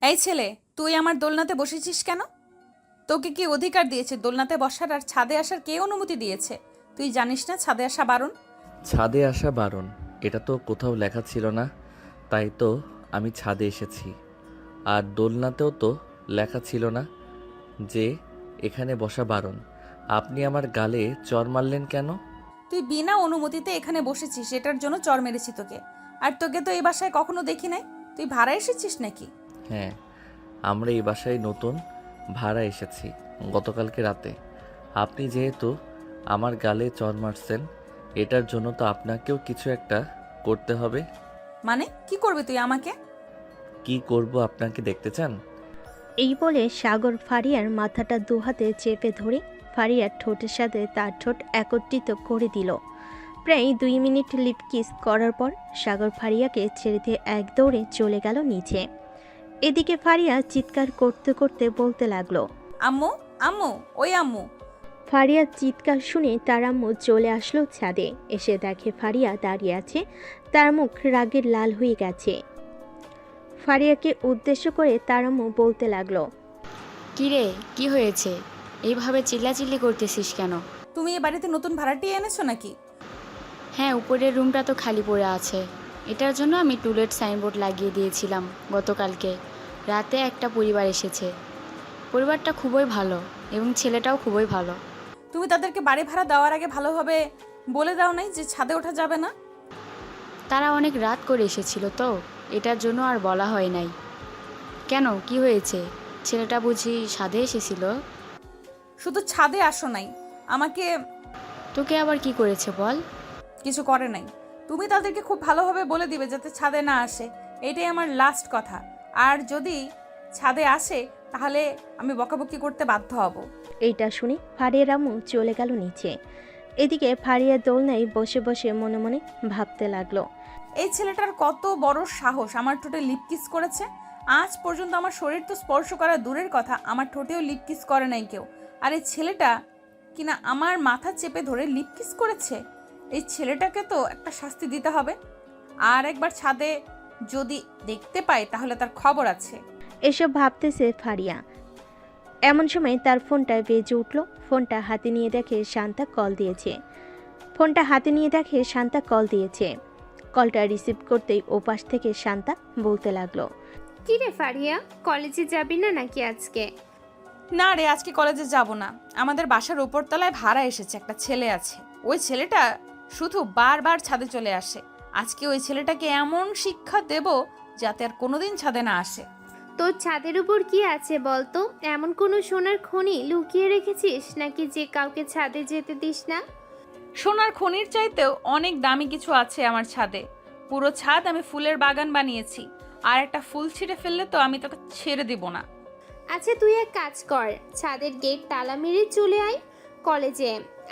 এই ছেলে, তুই আমার দোলনাতে বসেছিস কেন? তোকে কি অধিকার দিয়েছে দোলনাতে বসার আর ছাদে আসার? কে অনুমতি দিয়েছে? তুই জানিস না ছাদে আসা বারণ? ছাদে আসা বারণ, এটা তো কোথাও লেখা ছিল না। তাই তো আমি ছাদে এসেছি। আর দোলনাতেও তো লেখা ছিল না যে এখানে বসা বারণ। আপনি আমার গালে চর মারলেন কেন? তুই বিনা অনুমতিতে এখানে বসেছিস, এটার জন্য চর মেরেছি তোকে। আর তোকে তো এই বাসায় কখনো দেখি নাই। তুই ভাড়া এসেছিস নাকি? হ্যাঁ, আমরা এই বাসায় নতুন ভাড়া এসেছি গতকালকে রাতে। আপনি যেহেতু আমার গালে চর মারছেন, এটার জন্য তো আপনাকেও কিছু একটা করতে হবে। মানে কি করবি তুই আমাকে? কি করব আপনাকে দেখতে চান? এই বলে সাগর ফারিয়ার মাথাটা দুহাতে চেপে ধরে ফারিয়ার ঠোঁটের সাথে তার ঠোঁট একত্রিত করে দিল। প্রায় 2 মিনিট লিপ কিস করার পর সাগর ফারিয়াকে ছেড়ে দিয়ে এক দৌড়ে চলে গেল নিচে। এদিকে ফারিয়া চিৎকার করতে করতে বলতে লাগলো। আম্মু, আম্মু, ওই আম্মু। ফারিয়ার চিৎকার শুনে তার আম্মু চলে আসলো ছাদে। এসে দেখে ফারিয়া দাঁড়িয়ে আছে, তার মুখ রাগের লাল হয়ে গেছে। ফারিয়াকে উদ্দেশ্য করে তার আম্মু বলতে লাগলো। কিরে, কি হয়েছে? এইভাবে চিল্লাচিল্লি করতেছিস কেন? তুমি এ বাড়িতে নতুন ভাড়াটিয়া এনেছো নাকি? হ্যাঁ, উপরের রুমটা তো খালি পড়ে আছে। এটার জন্য আমি টুলেট সাইনবোর্ড লাগিয়ে দিয়েছিলাম গতকালকে রাতে। একটা পরিবার এসেছে। পরিবারটা খুবই ভালো এবং ছেলেটাও খুবই ভালো। তুমি তাদেরকে বাড়ি ভাড়া দেওয়ার আগে ভালোভাবে বলে দাও নাই যে ছাদে ওঠা যাবে না? তারা অনেক রাত করে এসেছিল তো, এটার জন্য আর বলা হয় নাই। কেন, কি হয়েছে? ছেলেটা বুঝি সাধে এসেছিল? শুধু ছাদে আসো নাই, আমাকে তোকে আবার কি করেছে বল? কিছু করে নাই। তুমি তাদেরকে খুব ভালোভাবে বলে দিবে যাতে ছাদে না আসে। এটাই আমার লাস্ট কথা। আর যদি ছাদে আসে তাহলে আমি বকাবকি করতে বাধ্য হব। এইটা শুনে ফারিয়ার আম্মু চলে গেল নিচে। এদিকে ফারিয়া দোলনায় বসে বসে মনে মনে ভাবতে লাগলো। এই ছেলেটার কত বড় সাহস আমার ঠোঁটে লিপ কিস করেছে। আজ পর্যন্ত আমার শরীর তো স্পর্শ করা দূরের কথা, আমার ঠোঁটেও লিপ কিস করে নাই কেউ। আর এই ছেলেটা কিনা আমার মাথা চেপে ধরে লিপ কিস করেছে। এই ছেলেটাকে তো একটা শাস্তি দিতে হবে। আর একবার ছাদে যদি দেখতে পাই তাহলে তার খবর আছে। এসব ভাবতেছে ফারিয়া। এমন সময় তার ফোনটা বেজে উঠল। ফোনটা হাতে নিয়ে দেখে শান্তা কল দিয়েছে। কলটা রিসিভ করতেই ওপাশ থেকে শান্তা বলতে লাগলো। কি রে ফারিয়া, কলেজে যাবি না নাকি আজকে? না রে, আজকে কলেজে যাব না। আমাদের বাসার উপরতলায় ভাড়া এসেছে, একটা ছেলে আছে। ওই ছেলেটা শুধু বারবার ছাদে চলে আসে। আজকে ওই ছেলেটাকে এমন শিক্ষা দেব যাতে আর কোনোদিন ছাদে না আসে। তোর ছাদের উপর কি আছে বলতো? এমন কোনো সোনার খনি লুকিয়ে রেখেছিস নাকি যে কাউকে ছাদে যেতে দিস না? সোনার খনির চাইতেও অনেক দামি কিছু আছে আমার ছাদে। পুরো ছাদ আমি ফুলের বাগান বানিয়েছি। আর একটা ফুল ছিঁড়ে ফেললে তো আমি তোকে ছেড়ে দিব না। আচ্ছা, তুই এক কাজ কর, ছাদের গেট তালা মেরে চলে আয় কলেজে।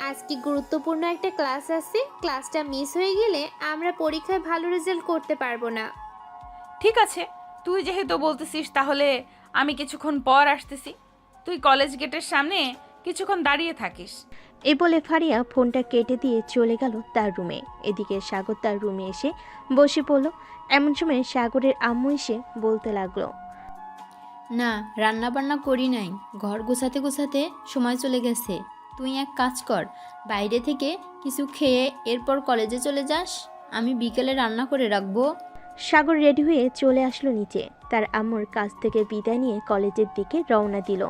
আজকে গুরুত্বপূর্ণ একটা ক্লাস আছে, ক্লাসটা মিস হয়ে গেলে আমরা পরীক্ষায় ভালো রেজাল্ট করতে পারবো না। ঠিক আছে, তুই যেহেতু বলতেছিস তাহলে আমি কিছুক্ষণ পর আসতেছি। তুই কলেজ গেটের সামনে কিছুক্ষণ দাঁড়িয়ে থাকিস। এ বলে ফারিয়া ফোনটা কেটে দিয়ে চলে গেল তার রুমে। এদিকে সাগর তার রুমে এসে বসে পড়ল। এমন সময় সাগরের আম্মু এসে বলতে লাগলো। না, রান্না বান্না করি নাই, ঘর গোছাতে গোছাতে সময় চলে গেছে। তুই এক কাজ কর, বাইরে থেকে কিছু খেয়ে এরপর কলেজে চলে যাস। আমি বিকেলে রান্না করে রাখবো। সাগর রেডি হয়ে চলে আসলো নিচে। তার আম্মুর কাছ থেকে বিদায় নিয়ে কলেজের দিকে রওনা দিল।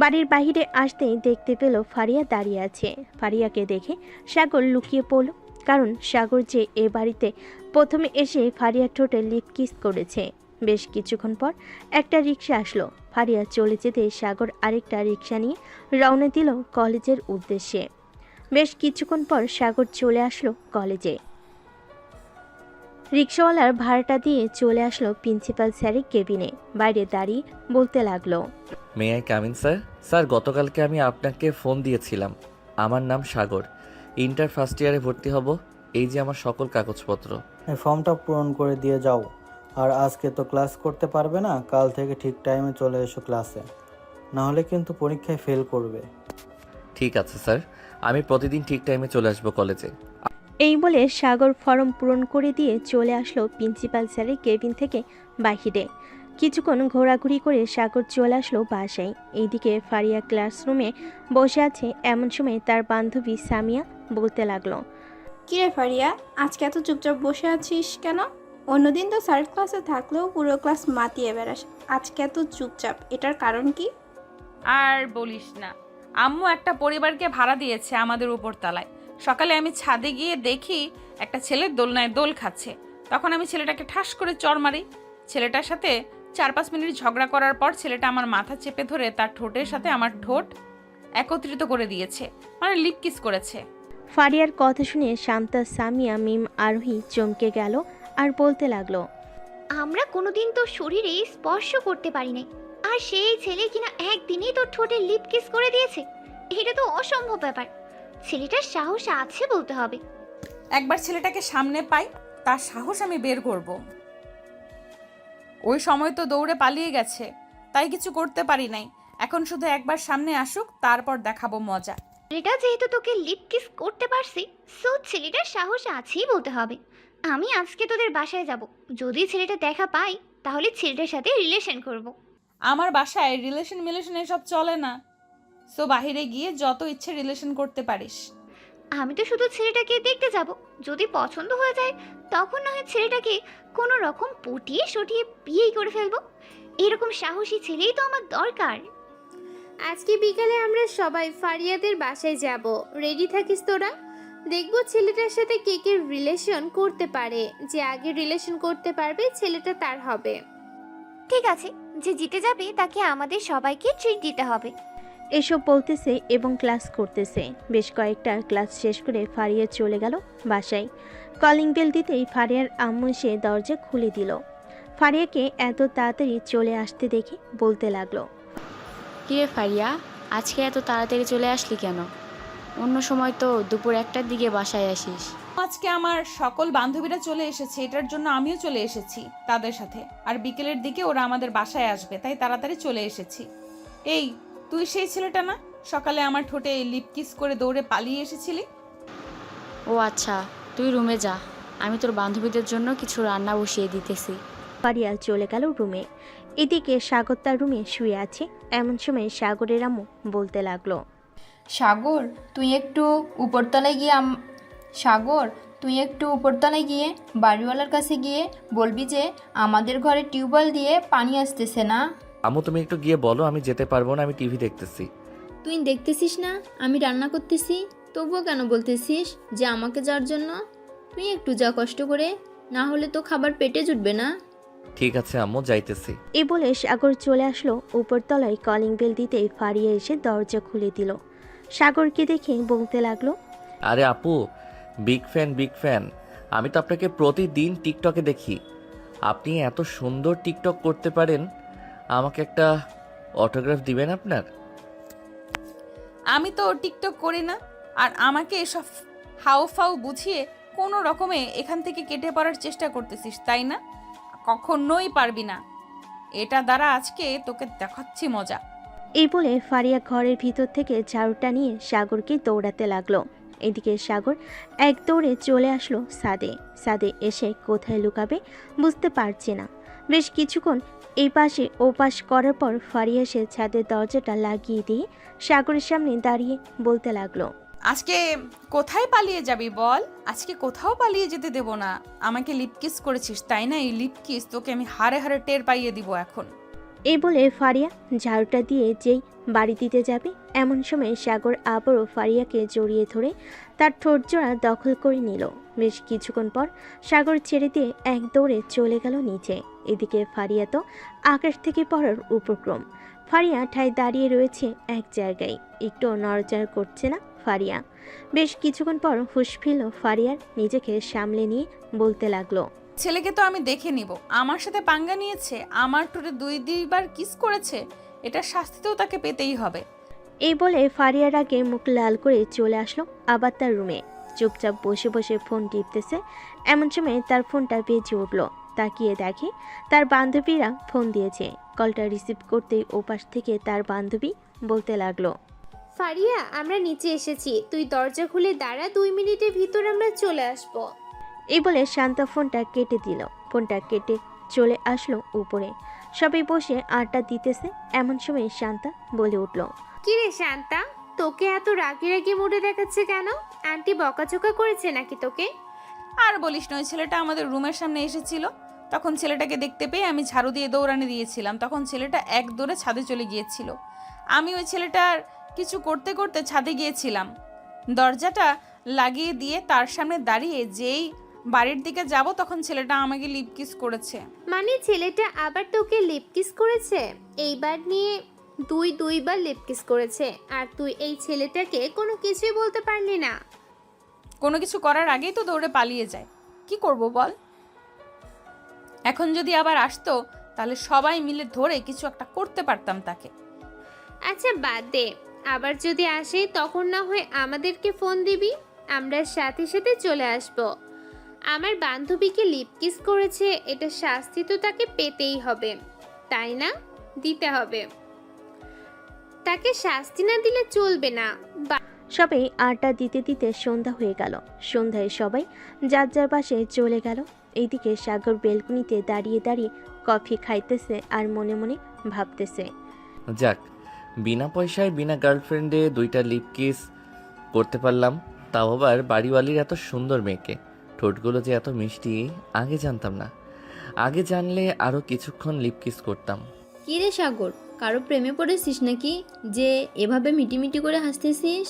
বাড়ির বাহিরে আসতেই দেখতে পেল ফারিয়া দাঁড়িয়ে আছে। ফারিয়াকে দেখে সাগর লুকিয়ে পড়ল, কারণ সাগর যে এ বাড়িতে প্রথমে এসে ফারিয়ার ঠোঁটে লিপ কিস করেছে। বেশ কিছুক্ষণ পর একটা রিক্সা আসলো। ফারিয়া চলে যেতে সাগর আরেকটা রিক্সা নিয়ে রওনা দিল কলেজের উদ্দেশ্যে। বেশ কিছুক্ষণ পর সাগর চলে আসলো কলেজে। রিক্সাওয়ালার ভাড়াটা দিয়ে চলে আসলো প্রিন্সিপাল স্যারের কেবিনে। বাইরে দাঁড়িয়ে বলতে লাগলো। May I come in sir? Sir, গতকালকে আমি আপনাকে ফোন দিয়েছিলাম। আমার নাম সাগর, ইন্টার ফার্স্ট ইয়ারে ভর্তি হব। এই যে আমার সকল কাগজপত্র। এই ফর্মটা পূরণ করে দিয়ে যাও। আর আজকে তো ক্লাস করতে পারবে না, কাল থেকে ঠিক টাইমে চলে এসো ক্লাসে, নাহলে কিন্তু পরীক্ষায় ফেল করবে। ঠিক আছে স্যার, আমি প্রতিদিন ঠিক টাইমে চলে আসবো কলেজে। এই বলে সাগর ফর্ম পূরণ করে দিয়ে চলে আসলো প্রিন্সিপাল স্যারের কেবিন থেকে বাহিরে। কিছুক্ষণ ঘোরাঘুরি করে সাগর চলে আসলো বাসায়। এইদিকে ফারিয়া ক্লাসরুমে বসে আছে। এমন সময় তার বান্ধবী সামিয়া বলতে লাগলো, কিরে ফারিয়া, আজকে এত চুপচাপ বসে আছিস কেন? অন্যদিন তো স্যার ক্লাসে থাকলেও পুরো ক্লাস মাতিয়ে বেড়াস, আজকে এত চুপচাপ, এটার কারণ কি? আর বলিস না, আম্মু একটা পরিবারকে ভাড়া দিয়েছে আমাদের উপর তলায়। সকালে আমি ছাদে গিয়ে দেখি একটা ছেলে দোলনায় দোল খাচ্ছে। তখন আমি ছেলেটাকে ঠাস করে চড় মারি। ছেলেটার সাথে 4-5 মিনিট ঝগড়া করার পর ছেলেটা আমার মাথা চেপে ধরে তার ঠোঁটের সাথে আমার ঠোঁট একত্রিত করে দিয়েছে, মানে লিপ কিস করেছে। ফারিয়ার কথা শুনে শান্তা, সামিয়া, মিম, আরোহী চমকে গেল আর বলতে লাগলো, আমরা কোনোদিন তো শরীরে স্পর্শ করতে পারি নাই, আর সেই ছেলে কিনা একদিনেই তোর ঠোঁটে লিপ কিস করে দিয়েছে। এটা তো অসম্ভব ব্যাপার। ছেলেটার সাহস আছে বলতে হবে। একবার ছেলেটাকে সামনে পাই, তার সাহস আমি বের করব। ওই সময় তো দৌড়ে পালিয়ে গেছে, তাই কিছু করতে পারি নাই। এখন শুধু একবার সামনে আসুক, তারপর দেখাবো মজা। ছেলেটা যেহেতু তোকে লিপ কিস করতে পারছি, সো ছেলেটার সাহস আছেই বলতে হবে। আমি আজকে তোদের বাসায় যাব। যদি ছেলেটা দেখা পাই তাহলে ছেলেটার সাথে রিলেশন করব। আমার বাসায় রিলেশন এসব চলে না। সো বাহিরে গিয়ে যত ইচ্ছে রিলেশন করতে পারিস। আমি তো শুধু ছেলেটাকে দেখতে যাব। যদি পছন্দ হয়ে যায় তখন না হয় ছেলেটাকে কোনো রকম পটিয়ে সটিয়ে বিয়েই করে ফেলবো। এরকম সাহসী ছেলেই তো আমার দরকার। আজকে বিকালে আমরা সবাই ফারিয়াদের বাসায় যাব। রেডি থাকিস তোরা। দেখবো ছেলেটার সাথে কে কে রিলেশন করতে পারে। যে আগে রিলেশন করতে পারবে ছেলেটা তার হবে। ঠিক আছে, যে জিতে যাবে তাকে আমাদের সবাইকে ট্রিট দিতে হবে। এসব বলতেছে এবং ক্লাস করতেছে। বেশ কয়েকটা ক্লাস শেষ করে ফারিয়া চলে গেল বাসায়। কলিং বেল দিতেই ফারিয়ার আম্মু এসে দরজা খুলে দিল। ফারিয়াকে এত তাড়াতাড়ি চলে আসতে দেখে বলতে লাগলো, কিরে ফারিয়া, আজকে এত তাড়াতাড়ি চলে আসলি কেন? অন্য সময় তো দুপুর 1টার দিকে বাসায় আসিস। আজকে আমার সকল বান্ধবীরা চলে এসেছে, এটার জন্য আমিও চলে এসেছি তাদের সাথে। আর বিকেলের দিকে ওরা আমাদের বাসায় আসবে, তাই তাড়াতাড়ি চলে এসেছি। এই, তুই সেই ছেলেটা না সকালে আমার ঠোঁটে লিপ কিস করে দৌড়ে পালিয়ে এসেছিলি? ও আচ্ছা, তুই রুমে যা, আমি তোর বান্ধবীদের জন্য কিছু রান্না বসিয়ে দিতেছি। ফারিয়া চলে গেল রুমে। এদিকে সাগর তার রুমে শুয়ে আছে। এমন সময় সাগরের আম্মু বলতে লাগলো, সাগর তুই একটু উপরতলায় গিয়ে বাড়িওয়ালার কাছে গিয়ে বলবি যে আমাদের ঘরে টিউবওয়েল দিয়ে পানি আসতেছে না। আম্মু তুমি একটু গিয়ে বলো, আমি যেতে পারবো না, আমি টিভি দেখতেছি। তুই দেখতেছিস না আমি রান্না করতেছি, তবুও কেন বলতেছিস যে আমাকে যাওয়ার জন্য? তুই একটু যা কষ্ট করে, না হলে তো খাবার পেটে জুটবে না। ঠিক আছে আম্মু, যাইতেছি। এই বলে সাগর চলে আসলো উপরতলায়। কলিং বেল দিতেই ফারিয়া এসে দরজা খুলে দিল। সাগরকে দেখে বলতে লাগলো, আরে আপু, বিগ ফ্যান। আমি তো আপনাকে প্রতিদিন টিকটকে দেখি। আপনি এত সুন্দর টিকটক করতে পারেন, আমাকে একটা অটোগ্রাফ দিবেন আপনার? আমি তো টিকটক করি না, আর আমাকে এসব হাউফাউ বুঝিয়ে কোনো রকমে এখান থেকে কেটে পড়ার চেষ্টা করতেছিস, তাই না? কখনোই পারবি না। এটা দ্বারা আজকে তোকে দেখাচ্ছি মজা। এই বলে ফারিয়া ঘরের ভিতর থেকে ঝাড়ুটা নিয়ে সাগরকে দৌড়াতে লাগলো। এদিকে সাগর এক দৌড়ে চলে আসলো ছাদে এসে কোথায় লুকাবে বুঝতে পারছে না। বেশ কিছুক্ষণ এই পাশে ও পাশ করার পর ফারিয়া এসে ছাদের দরজাটা লাগিয়ে দিয়ে সাগরের সামনে দাঁড়িয়ে বলতে লাগলো, আজকে কোথায় পালিয়ে যাবি বল? আজকে কোথাও পালিয়ে যেতে দেব না। আমাকে লিপ কিস করেছিস, তাই না? এই লিপ কিস তোকে আমি হাড়ে হাড়ে টের পাইয়ে দিব এখন। এই বলে ফারিয়া ঝাড়ুটা দিয়ে যেই বাড়ি দিতে যাবে, এমন সময় সাগর আবারও ফারিয়াকে জড়িয়ে ধরে তার ঠোঁট জোড়া দখল করে নিল। বেশ কিছুক্ষণ পর সাগর ছেড়ে দিয়ে এক দৌড়ে চলে গেল নিচে। এদিকে ফারিয়া তো আকাশ থেকে পড়ার উপক্রম। ফারিয়া ঠায় দাঁড়িয়ে রয়েছে এক জায়গায়, একটু নড়াচড়া করছে না ফারিয়া। বেশ কিছুক্ষণ পর হুঁশ ফিরল ফারিয়ার, নিজেকে সামলে নিয়ে বলতে লাগলো, ছেলেকে তো আমি দেখে নিব। আমার সাথে পাঙ্গা নিয়েছে, আমার ঠোঁটে 2-2বার কিস করেছে, এটার শাস্তি তো তাকে পেতেই হবে। এই বলে ফারিয়ার আগে মুখ লাল করে চলে আসলো আবার তার রুমে। চুপচাপ বসে বসে ফোন টিপতেছে। এমন সময় তার ফোনটা বেজে উঠল। তাকিয়ে দেখে তার বান্ধবীরা ফোন দিয়েছে। কলটা রিসিভ করতেই ওপাশ থেকে তার বান্ধবী বলতে লাগলো, ফারিয়া, আমরা নিচে এসেছি, তুই দরজা খুলে দাঁড়া, 2 মিনিটের ভিতর আমরা চলে আসবো। এই বলে শান্তা ফোনটা কেটে দিল। ফোনটা কেটে চলে আসলো উপরে। সবাই বসে আড্ডা দিতেছে, এমন সময় শান্তা বলে উঠল, কি রে শান্তা, তোকে এত রাগি রাগি মুডে দেখাচ্ছে কেন? আন্টি বকাঝকা করেছে নাকি তোকে? আর বলিস না, ওই ছেলেটা আমাদের রুমের সামনে এসেছিল। তখন ছেলেটাকে দেখতে পেয়ে আমি ঝাড়ু দিয়ে দৌড়ানি দিয়েছিলাম। তখন ছেলেটা এক দৌড়ে ছাদে চলে গিয়েছিল। আমি ওই ছেলেটার কিছু করতে করতে ছাদে গিয়েছিলাম, দরজাটা লাগিয়ে দিয়ে তার সামনে দাঁড়িয়ে যেই বাড়ির দিকে যাব তখন ছেলেটা আমাকে লিপ কিস করেছে। মানে ছেলেটা আবার তোকে লিপ কিস করেছে? এইবার নিয়ে দুইবার লিপ কিস করেছে, আর তুই এই ছেলেটাকে কোনো কিছুই বলতে পারলি না? কোনো কিছু করার আগেই তো দৌড়ে পালিয়ে যায়, কি করব বল? এখন যদি আবার আসতো তাহলে সবাই মিলে ধরে কিছু একটা করতে পারতাম তাকে। আচ্ছা বাদ দে, আবার যদি আসে তখন না হয় আমাদেরকে ফোন দিবি, আমরা সাথে সাথে চলে আসব। আমার বান্ধবীকে লিপ কিস করেছে, এটা শাস্তি তো তাকে পেতেই হবে, তাই না? দিতে হবে, তাকে শাস্তি না দিলে চলবে না। সবাই আড্ডা দিতে দিতে সন্ধ্যা হয়ে গেল। সন্ধ্যায় সবাই যার যার বাসায় চলে গেল। এইদিকে সাগর বেলকুনিতে দাঁড়িয়ে দাঁড়িয়ে কফি খাইতেছে আর মনে মনে ভাবতেছে, যাক, বিনা পয়সায় বিনা গার্লফ্রেন্ডে 2টা লিপ কিস করতে পারলাম, তাও আবার বাড়িওয়ালির এত সুন্দর মেয়েকে। ঠোঁটগুলো যে এত মিষ্টি আগে জানতাম না। আগে জানলে আরও কিছুক্ষণ লিপ কিস করতাম। কি রে সাগর, কারো প্রেমে পড়েছিস নাকি যে এভাবে মিটিমিটি করে হাসতেছিস?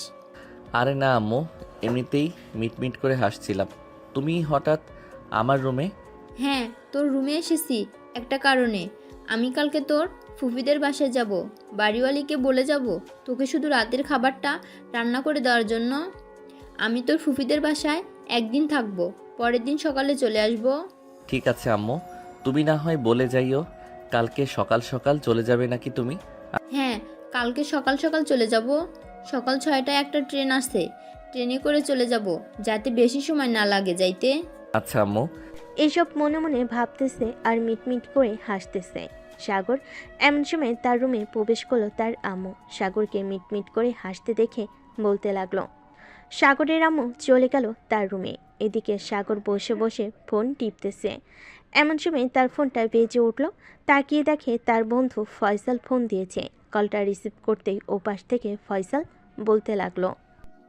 আরে না আম্মু, এমনিতেই মিটমিট করে হাসছিলাম। তুমি হঠাৎ আমার রুমে? হ্যাঁ, তোর রুমে এসেছি একটা কারণে। আমি কালকে তোর ফুফিদের বাসায় যাব, বাড়িওয়ালিকে বলে যাব তোকে শুধু রাতের খাবারটা রান্না করে দেওয়ার জন্য। আমি তোর ফুফিদের বাসায় একদিন থাকবো, পরের দিন সকালে চলে আসব। ঠিক আছে আম্মু, তুমি না হয় বলে যাইও। কালকে সকাল সকাল চলে যাবে নাকি তুমি? হ্যাঁ, কালকে সকাল সকাল চলে যাব। সকাল 6টায় একটা ট্রেন আসে, ট্রেনে করে চলে যাব, যাতে বেশি সময় না লাগে যাইতে। আচ্ছা আম্মু। এসব মনে মনে ভাবতেছে আর মিটমিট করে হাসতেছে। সাগর এমন সময় তার রুমে প্রবেশ করলো তার আম্মু। সাগরকে মিটমিট করে হাসতে দেখে বলতে লাগলো। সাগরের আম্মু চলে গেল তার রুমে। এদিকে সাগর বসে বসে ফোন টিপতেছে। এমন সময় তার ফোনটা বেজে উঠল। তাকিয়ে দেখে তার বন্ধু ফয়সাল ফোন দিয়েছে। কলটা রিসিভ করতেই ওপাশ থেকে ফয়সাল বলতে লাগলো,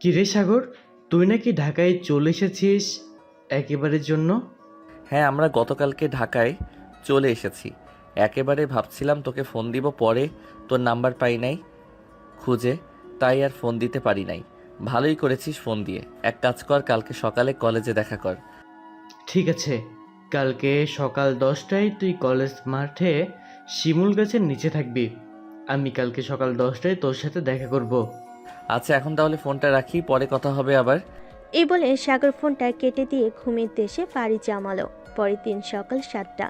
কি রে সাগর, তুই নাকি ঢাকায় চলে এসেছিস একেবারের জন্য? হ্যাঁ, আমরা গতকালকে ঢাকায় চলে এসেছি। একেবারে ভাবছিলাম তোকে ফোন দিব, পরে তোর নাম্বার পাই নাই খুঁজে, তাই আর ফোন দিতে পারি নাই। ভালোই করেছিস ফোন দিয়ে। এক কাজ কর, কালকে সকালে কলেজে দেখা কর। ঠিক আছে, কালকে সকাল 10টায় তুই কলেজ মাঠে শিমুল গাছের নিচে থাকবি। আমি কালকে সকাল 10টায় তোর সাথে দেখা করব। আচ্ছা, এখন তাহলে ফোনটা রাখি, পরে কথা হবে আবার। এই বলে সাগর ফোনটা কেটে দিয়ে ঘুমের দেশে পাড়ি জমালো। পরের দিন সকাল 7টা।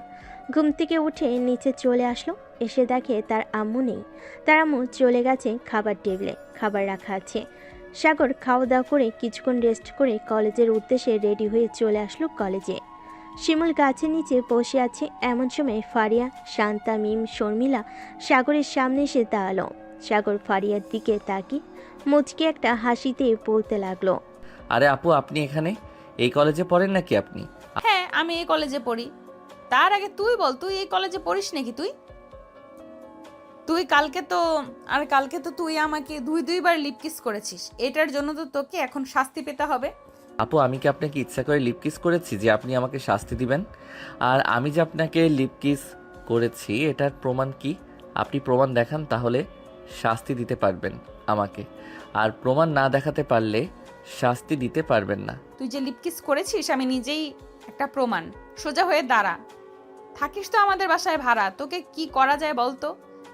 ঘুম থেকে উঠে নিচে চলে আসলো। এসে দেখে তার আম্মু নেই। তার আম্মু চলে গেছে খাবার টেবিলে, খাবার রাখা আছে। সাগর খাওয়া দাওয়া করে কিছুক্ষণ রেস্ট করে কলেজের উদ্দেশ্যে রেডি হয়ে চলে আসলো কলেজে। শিমুল গাছের নিচে বসে আছে। এমন সময় ফারিয়া, শান্তা, মিম, শর্মিলা সাগরের সামনে এসে দাঁড়ালো। সাগর ফারিয়ার দিকে তাকিয়ে মুচকে একটা হাসিতে বলতে লাগলো, আরে আপু, আপনি এখানে? এই কলেজে পড়েন নাকি আপনি? হ্যাঁ, আমি এই কলেজে পড়ি। তার আগে তুই বল, তুই এই কলেজে পড়িস নাকি? তুই কালকে তো তুই আমাকে দুইবার লিপ কিস করেছিস। এটার জন্য তো তোকে এখন শাস্তি পেতে হবে। আপু, আমি কি আপনাকে ইচ্ছা করে লিপ কিস করেছি যে আপনি আমাকে শাস্তি দিবেন? আর আমি যে আপনাকে লিপ কিস করেছি এটার প্রমাণ কি? আপনি প্রমাণ দেখান, তাহলে শাস্তি দিতে পারবেন আমাকে। আর প্রমাণ না দেখাতে পারলে শাস্তি দিতে পারবেন না। তুই যে লিপ কিস করেছিস আমি নিজেই একটা প্রমাণ। সোজা হয়ে দাঁড়া। থাকিস তো আমাদের বাসায় ভাড়া, তোকে কি করা যায় বলতো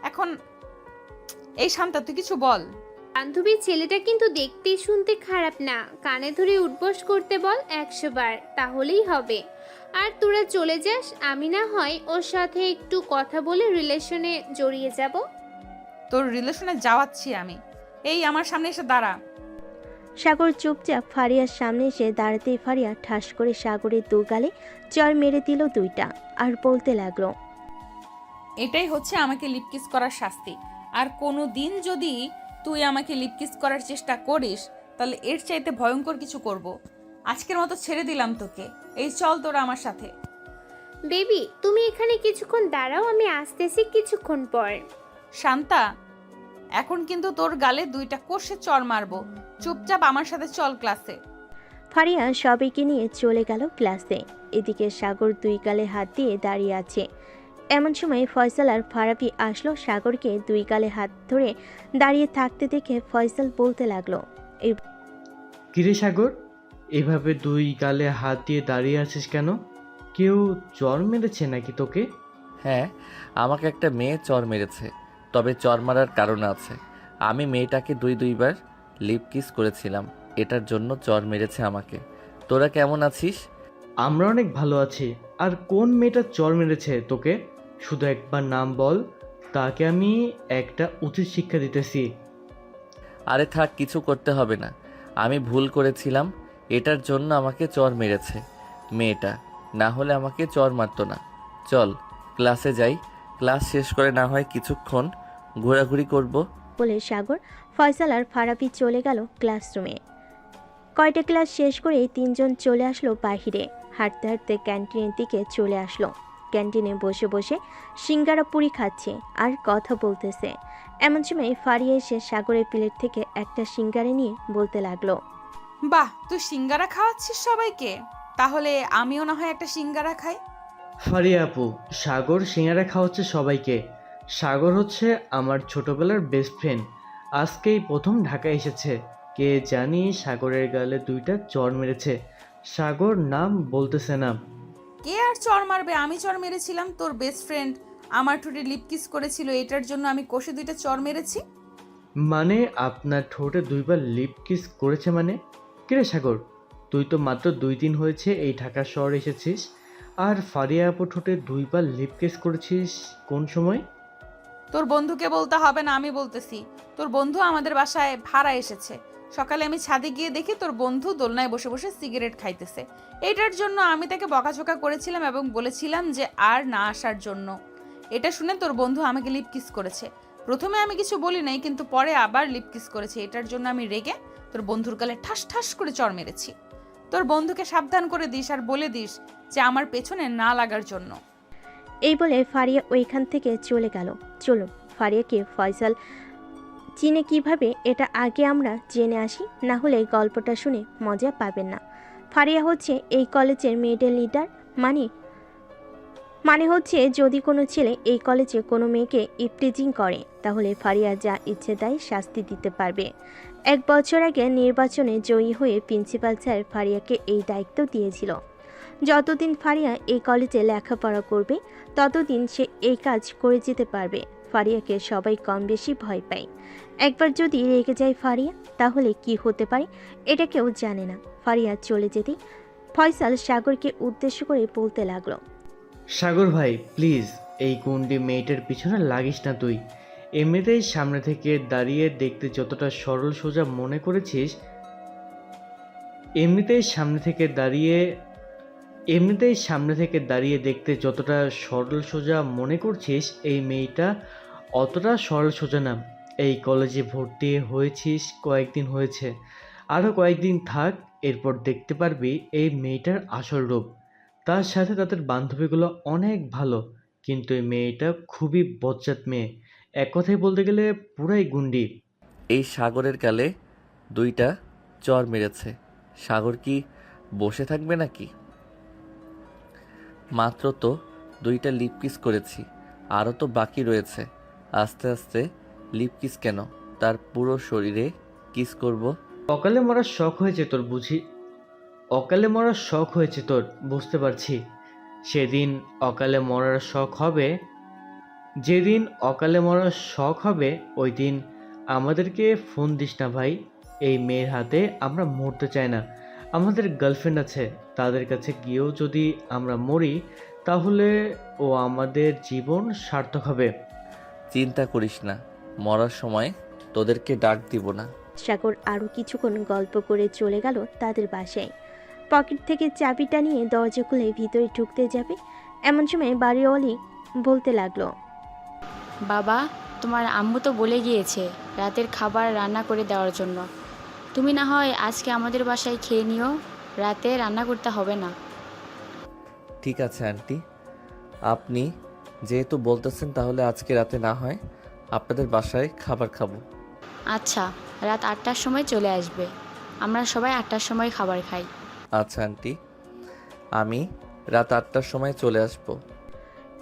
এখন? এই শান্তা, তুই কিছু বল। বান্ধবীর ছেলেটা কিন্তু দেখতে শুনতে খারাপ না, কানে ধরে উঠবস করতে বল 100 বার, তাহলেই হবে। আর তোরা চলে যাস, আমি না হয় ওর সাথে একটু কথা বলে রিলেশনে জড়িয়ে যাব। তোর রিলেশনে যাওয়াচ্ছি আমি। এই আমার সামনে এসে দাঁড়া। সাগর চুপচাপ ফারিয়ার সামনে এসে দাঁড়াতেই ফারিয়া ঠাস করে সাগরের দু গালে চর মেরে দিল 2টা আর বলতে লাগলো, এটাই হচ্ছে আমাকে লিপ কিস করার শাস্তি। আর কোনো দিন যদি তুই আমাকে লিপ কিস করার চেষ্টা করিস তাহলে এর চাইতে ভয়ঙ্কর কিছু করব। আজকের মতো ছেড়ে দিলাম তোকে। এই চল তোরা আমার সাথে। বেবি তুমি এখানে কিছুক্ষণ দাঁড়াও, আমি আসতেছি কিছুক্ষণ পর। শান্তা, এখন কিন্তু তোর গালে 2টা কষে চড় মারবো। চুপচাপ আমার সাথে চল ক্লাসে। ফারিয়া সবাইকে নিয়ে চলে গেল ক্লাসে। এদিকে সাগর 2 গালে হাত দিয়ে দাঁড়িয়ে আছে। এমন সময় ফয়সাল আর ফারাবি আসলো। সাগরকে 2 গালে হাত ধরে দাঁড়িয়ে থাকতে দেখে ফয়সাল বলতে লাগলো, কিরে সাগর, এভাবে 2 গালে হাত দিয়ে দাঁড়িয়ে আছিস কেন? কেউ জ্বর মেরেছে নাকি তোকে? হ্যাঁ, আমাকে একটা মেয়ে চর মেরেছে। তবে চর মারার কারণ আছে। আমি মেয়েটাকে 2বার লিপ কিস করেছিলাম, এটার জন্য চর মেরেছে আমাকে। তোরা কেমন আছিস? আমরা অনেক ভালো আছি। আর কোন মেয়েটা চর মেরেছে তোকে? শুধু একবার নাম বল, তাকে আমি একটা উচিত শিক্ষা দিতেছি। আরে থাক, কিছু করতে হবে না। আমি ভুল করেছিলাম, এটার জন্য আমাকে চর মেরেছে মেয়েটা, না হলে আমাকে চর মারতো না। চল ক্লাসে যাই, ক্লাস শেষ করে না হয় কিছুক্ষণ ঘোরাঘুরি করব। বলে সাগর, ফয়সাল আর ফারাবি চলে গেল ক্লাসরুমে। কয়টা ক্লাস শেষ করে 3 জন চলে আসলো বাহিরে। হাঁটতে হাঁটতে ক্যান্টিনের দিকে চলে আসলো। ক্যান্টিনে বসে বসে সিঙ্গারা পুরি খাচ্ছে আর কথা বলতেছে। এমন সময় ফারিয়া এসে সাগরের প্লেট থেকে একটা সিঙ্গারা নিয়ে বলতে লাগলো, বাহ, তুই সিঙ্গারা খাওয়াচ্ছিস সবাইকে? তাহলে আমিও না হয় একটা সিঙ্গারা খাই। ফারিয়া আপু, সাগর সিঙ্গারা খাওয়াচ্ছে সবাইকে। সাগর হচ্ছে আমার ছোটবেলার বেস্ট ফ্রেন্ড। আজকেই প্রথম ঢাকায় এসেছে। কে জানি সাগরের গালে 2টা চড় মেরেছে। সাগর নাম বলতেছে না। কে আর চর মারবে? আমি চর মেরেছিলাম। তোর বেস্ট ফ্রেন্ড আমার ঠোঁটে লিপ কিস করেছিল, এটার জন্য আমি কষে 2টা চর মেরেছি। মানে আপনার ঠোঁটে 2বার লিপ কিস করেছে মানে? কিরে সাগর, তুই তো মাত্র 2 দিন হয়েছে এই ঢাকা শহর এসেছিস, আর ফারিয়া আপু ঠোঁটে 2বার লিপ কিস করেছিস কোন সময়? তোর বন্ধুকে বলতে হবে না, আমি বলতেছি। তোর বন্ধু আমাদের বাসায় ভাড়া এসেছে। সকালে আমি ছাদে গিয়ে দেখি তোর বন্ধু দোলনায় বসে বসে সিগারেট খাইতেছে। এটার জন্য আমি তাকে বকাঝকা করেছিলাম এবং বলেছিলাম যে আর না আসার জন্য। এটা শুনে তোর বন্ধু আমাকে লিপ কিস করেছে। প্রথমে আমি কিছু বলি নাই, কিন্তু পরে আবার লিপ কিস করেছে। এটার জন্য আমি রেগে তোর বন্ধুর গালে ঠাস ঠাস করে চড় মেরেছি। তোর বন্ধুকে সাবধান করে দিস আর বলে দিস যে আমার পেছনে না লাগার জন্য। এই বলে ফারিয়া ওইখান থেকে চলে গেল। চলুন ফারিয়াকে ফয়সাল চিনে কিভাবে এটা আগে আমরা জেনে আসি, না হলে গল্পটা শুনে মজা পাবেন না। ফারিয়া হচ্ছে এই কলেজের মেয়েদের লিডার। মানে হচ্ছে যদি কোনো ছেলে এই কলেজে কোনো মেয়েকে ইফটিজিং করে তাহলে ফারিয়া যা ইচ্ছে তাই শাস্তি দিতে পারবে। 1 বছর আগে নির্বাচনে জয়ী হয়ে প্রিন্সিপাল স্যার ফারিয়াকে এই দায়িত্ব দিয়েছিল। যতদিন ফারিয়া এই কলেজে লেখাপড়া করবে ততদিন সে এই কাজ করে যেতে পারবে। ফারিয়াকে সবাই কম বেশি ভয় পায়। একবার যদি রেগে যায় ফারিয়া তাহলে কি হতে পারে এটা কেউ জানে না। ফারিয়া চলে যেতেই ফয়সাল সাগরকে উদ্দেশ্য করে বলতে লাগলো, সাগর ভাই প্লিজ, এই গুন্ডি মেয়েটার পিছনে লাগিস না তুই। এমনিতেই সামনে থেকে দাঁড়িয়ে দেখতে যতটা সরল সোজা মনে করেছিস, এমনিতেই সামনে থেকে দাঁড়িয়ে দেখতে যতটা সরল সোজা মনে করছিস, এই মেয়েটা অতটা সরল সোজা না। এই কলেজে ভর্তি হয়েছিস কয়েকদিন হয়েছে, আরও কয়েকদিন থাক, এরপর দেখতে পারবি এই মেয়েটার আসল রূপ। তার সাথে তাদের বান্ধবীগুলো অনেক ভালো, কিন্তু এই মেয়েটা খুবই বজ্জাত মেয়ে। এক কথায় বলতে গেলে পুরাই গুন্ডি। এই সাগরের গালে 2টা চর মেরেছে। সাগর কি বসে থাকবে নাকি? মাত্র তো 2টা লিপ কিস করেছি, আরও তো বাকি রয়েছে। আস্তে আস্তে লিপ কিস কেন, তার পুরো শরীরে কিস করব। অকালে মরার শখ হয়েছে তোর, বুঝতে পারছি। যেদিন অকালে মরার শখ হবে ওই দিন আমাদেরকে ফোন দিস না ভাই। এই মেয়ের হাতে আমরা মরতে চাই না। আমাদের গার্লফ্রেন্ড আছে, তাদের কাছে গিয়েও যদি আমরা মরি তাহলে ও আমাদের জীবন সার্থক হবে। চিন্তা করিস না, মরার সময় তোদেরকে ডাক দিব না। সাগর আরও কিছুক্ষণ গল্প করে চলে গেল তাদের বাসায়। পকেট থেকে চাবিটা নিয়ে দরজা খুলে ভিতরে ঢুকতে যাবে এমন সময় বাড়িওয়ালি বলতে লাগলো, বাবা, তোমার আম্মু তো বলে গিয়েছে রাতের খাবার রান্না করে দেওয়ার জন্য। তুমি না হয় আজকে আমাদের বাসায় খেয়ে নিও, রাতে রান্না করতে হবে না। ঠিক আছে আন্টি, আপনি যেহেতু বলতেছেন তাহলে আজকে রাতে না হয় আপনাদের বাসায় খাবার খাবো। আচ্ছা, রাত 8টার সময় চলে আসবে। আমরা সবাই 8টার সময় খাবার খাই। আচ্ছা আন্টি, আমি রাত 8টার সময় চলে আসবো।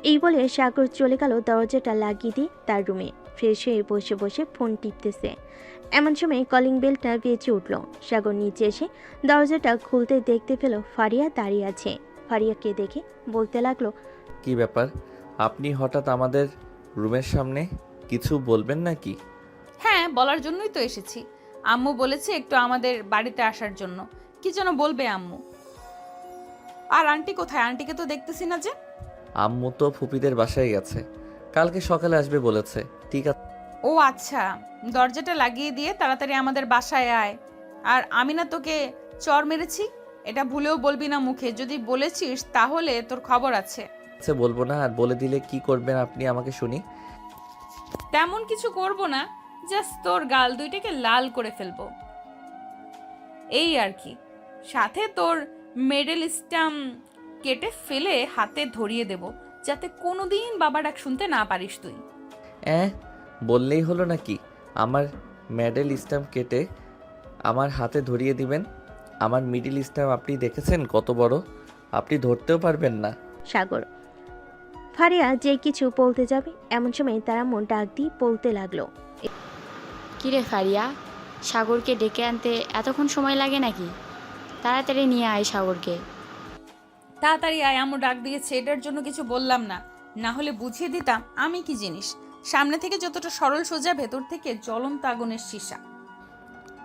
এই বলে সাগর চলে গেল দরজাটা লাগিয়ে দিয়ে তার রুমে। ফ্রেশ হয়ে বসে বসে ফোন টিপতেছে। এমন সময় কলিং বেলটা বেজে উঠল। সাগর নিচে এসে দরজাটা খুলতে দেখতে পেল ফারিয়া দাঁড়িয়ে আছে। ফারিয়াকে দেখে বলতে লাগলো, কি ব্যাপার, আপনি হঠাৎ আমাদের রুমের সামনে? কিছু বলবেন নাকি? হ্যাঁ, বলার জন্যই তো এসেছি। আম্মু বলেছে একটু আমাদের বাড়িতে আসার জন্য। কি যেন বলবে আম্মু। আর আন্টি কোথায়? আন্টিকে তো দেখতেছি না যে। আম্মু তো ফুপিদের বাসায় গেছে, কালকে সকালে আসবে বলেছে। ঠিক আছে। ও আচ্ছা, দরজাটা লাগিয়ে দিয়ে তাড়াতাড়ি আমাদের বাসায় আয়। আর আমি না তোকে চর মেরেছি, এটা ভুলেও বলবি না মুখে। যদি বলেছিস তাহলে তোর খবর আছে। আচ্ছা বলবো না, আর বলে দিলে কি করবেন আপনি আমাকে শুনি। তেমন কিছু করব না, জাস্ট তোর গাল দুইটাকে লাল করে ফেলবো, এই আর কি। সাথে তোর মেডেল স্ট্যাম্প কেটে ফেলে হাতে ধরিয়ে দেব, যাতে কোনোদিন বাবা ডাক শুনতে না পারিস তুই। বললেই হলো নাকি? আমার মেডেল স্ট্যাম্প কেটে আমার হাতে ধরিয়ে দিবেন? আমার মিডিল স্ট্যাম্প আপনি দেখেছেন কত বড়? আপনি ধরতেও পারবেন না। সাগর। ফারিয়া যে কিছু বলতে যাবে এমন সময় তারা মন ডাক দিয়ে বলতে লাগলো, কিরে ফারিয়া, সাগরকে ডেকে আনতে এতক্ষণ সময় লাগে নাকি? তাড়াতাড়ি নিয়ে আয় সাগরকে। তাড়াতাড়ি আয়, আম্মু ডাক দিয়েছে। এটার জন্য কিছু বললাম না, না হলে বুঝিয়ে দিতাম আমি কি জিনিস। সামনে থেকে যতটা সরল সোজা, ভেতর থেকে জ্বলন্ত আগুনের সীসা।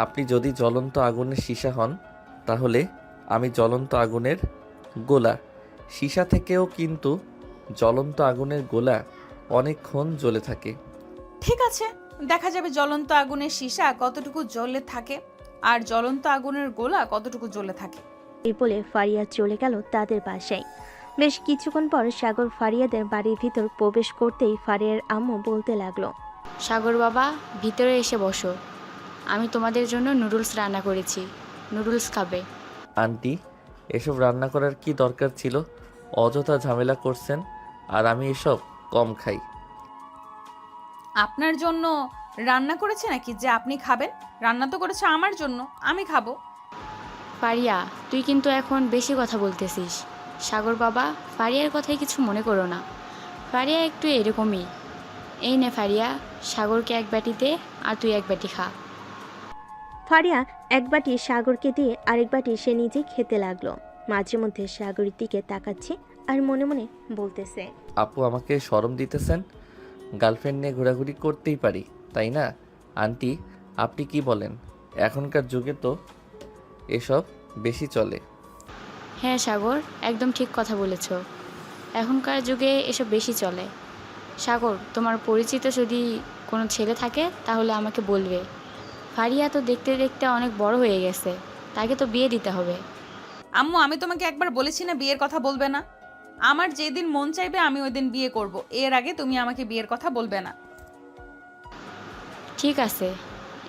আপনি যদি জ্বলন্ত আগুনের সীসা হন তাহলে আমি জ্বলন্ত আগুনের গোলা। সীসা থেকেও কিন্তু জ্বলন্ত আগুনের গোলা অনেকক্ষণ জ্বলে থাকে। ঠিক আছে, দেখা যাবে জ্বলন্ত আগুনের সীসা কতটুকু জ্বলে থাকে আর জ্বলন্ত আগুনের গোলা কতটুকু জ্বলে থাকে। এই বলে ফারিয়া চলে গেল তাদের বাসায়। বেশ কিছুক্ষণ পর সাগর ফারিয়াদের বাড়ির ভিতর প্রবেশ করতেই ফারিয়ার আম্মু বলতে লাগলো, সাগর বাবা, ভিতরে এসে বসো। আমি তোমাদের জন্য নুডলস রান্না করেছি, নুডলস খাবে। আন্টি, এসব রান্না করার কি দরকার ছিল? অযথা ঝামেলা করছেন, আর আমি এসব কম খাই। আপনার জন্য রান্না করেছে নাকি যে আপনি খাবেন? রান্না তো করেছে আমার জন্য, আমি খাবো। ফারিয়া, তুই কিন্তু এখন বেশি কথা বলতেছিস। সাগর বাবা, ফারিয়ার কথায় কিছু মনে করো না। ফারিয়া একটু এরকমই। এই নে ফারিয়া, সাগরকে এক বাটি দে আর তুই এক বাটি খা। ফারিয়া এক বাটি সাগরকে দিয়ে আরেক বাটি সে নিজে খেতে লাগলো। মাঝে মধ্যে সাগরের দিকে তাকাচ্ছে আর মনে মনে বলতেছে, আপু আমাকে শরম দিতেছেন? গার্লফ্রেন্ড নিয়ে ঘোরাঘুরি করতেই পারি, তাই না? আন্টি, আপনি কি বলেন? এখনকার যুগে তো এসব বেশি চলে। হ্যাঁ সাগর, একদম ঠিক কথা বলেছ। এখনকার যুগে এসব বেশি চলে। সাগর, তোমার পরিচিত যদি কোনো ছেলে থাকে তাহলে আমাকে বলবে। ফারিয়া তো দেখতে দেখতে অনেক বড় হয়ে গেছে, তাকে তো বিয়ে দিতে হবে। আম্মু, আমি তোমাকে একবার বলেছি না বিয়ের কথা বলবে না? আমার যেদিন মন চাইবে আমি ওই দিন বিয়ে করব, এর আগে তুমি আমাকে বিয়ের কথা বলবে না। ঠিক আছে,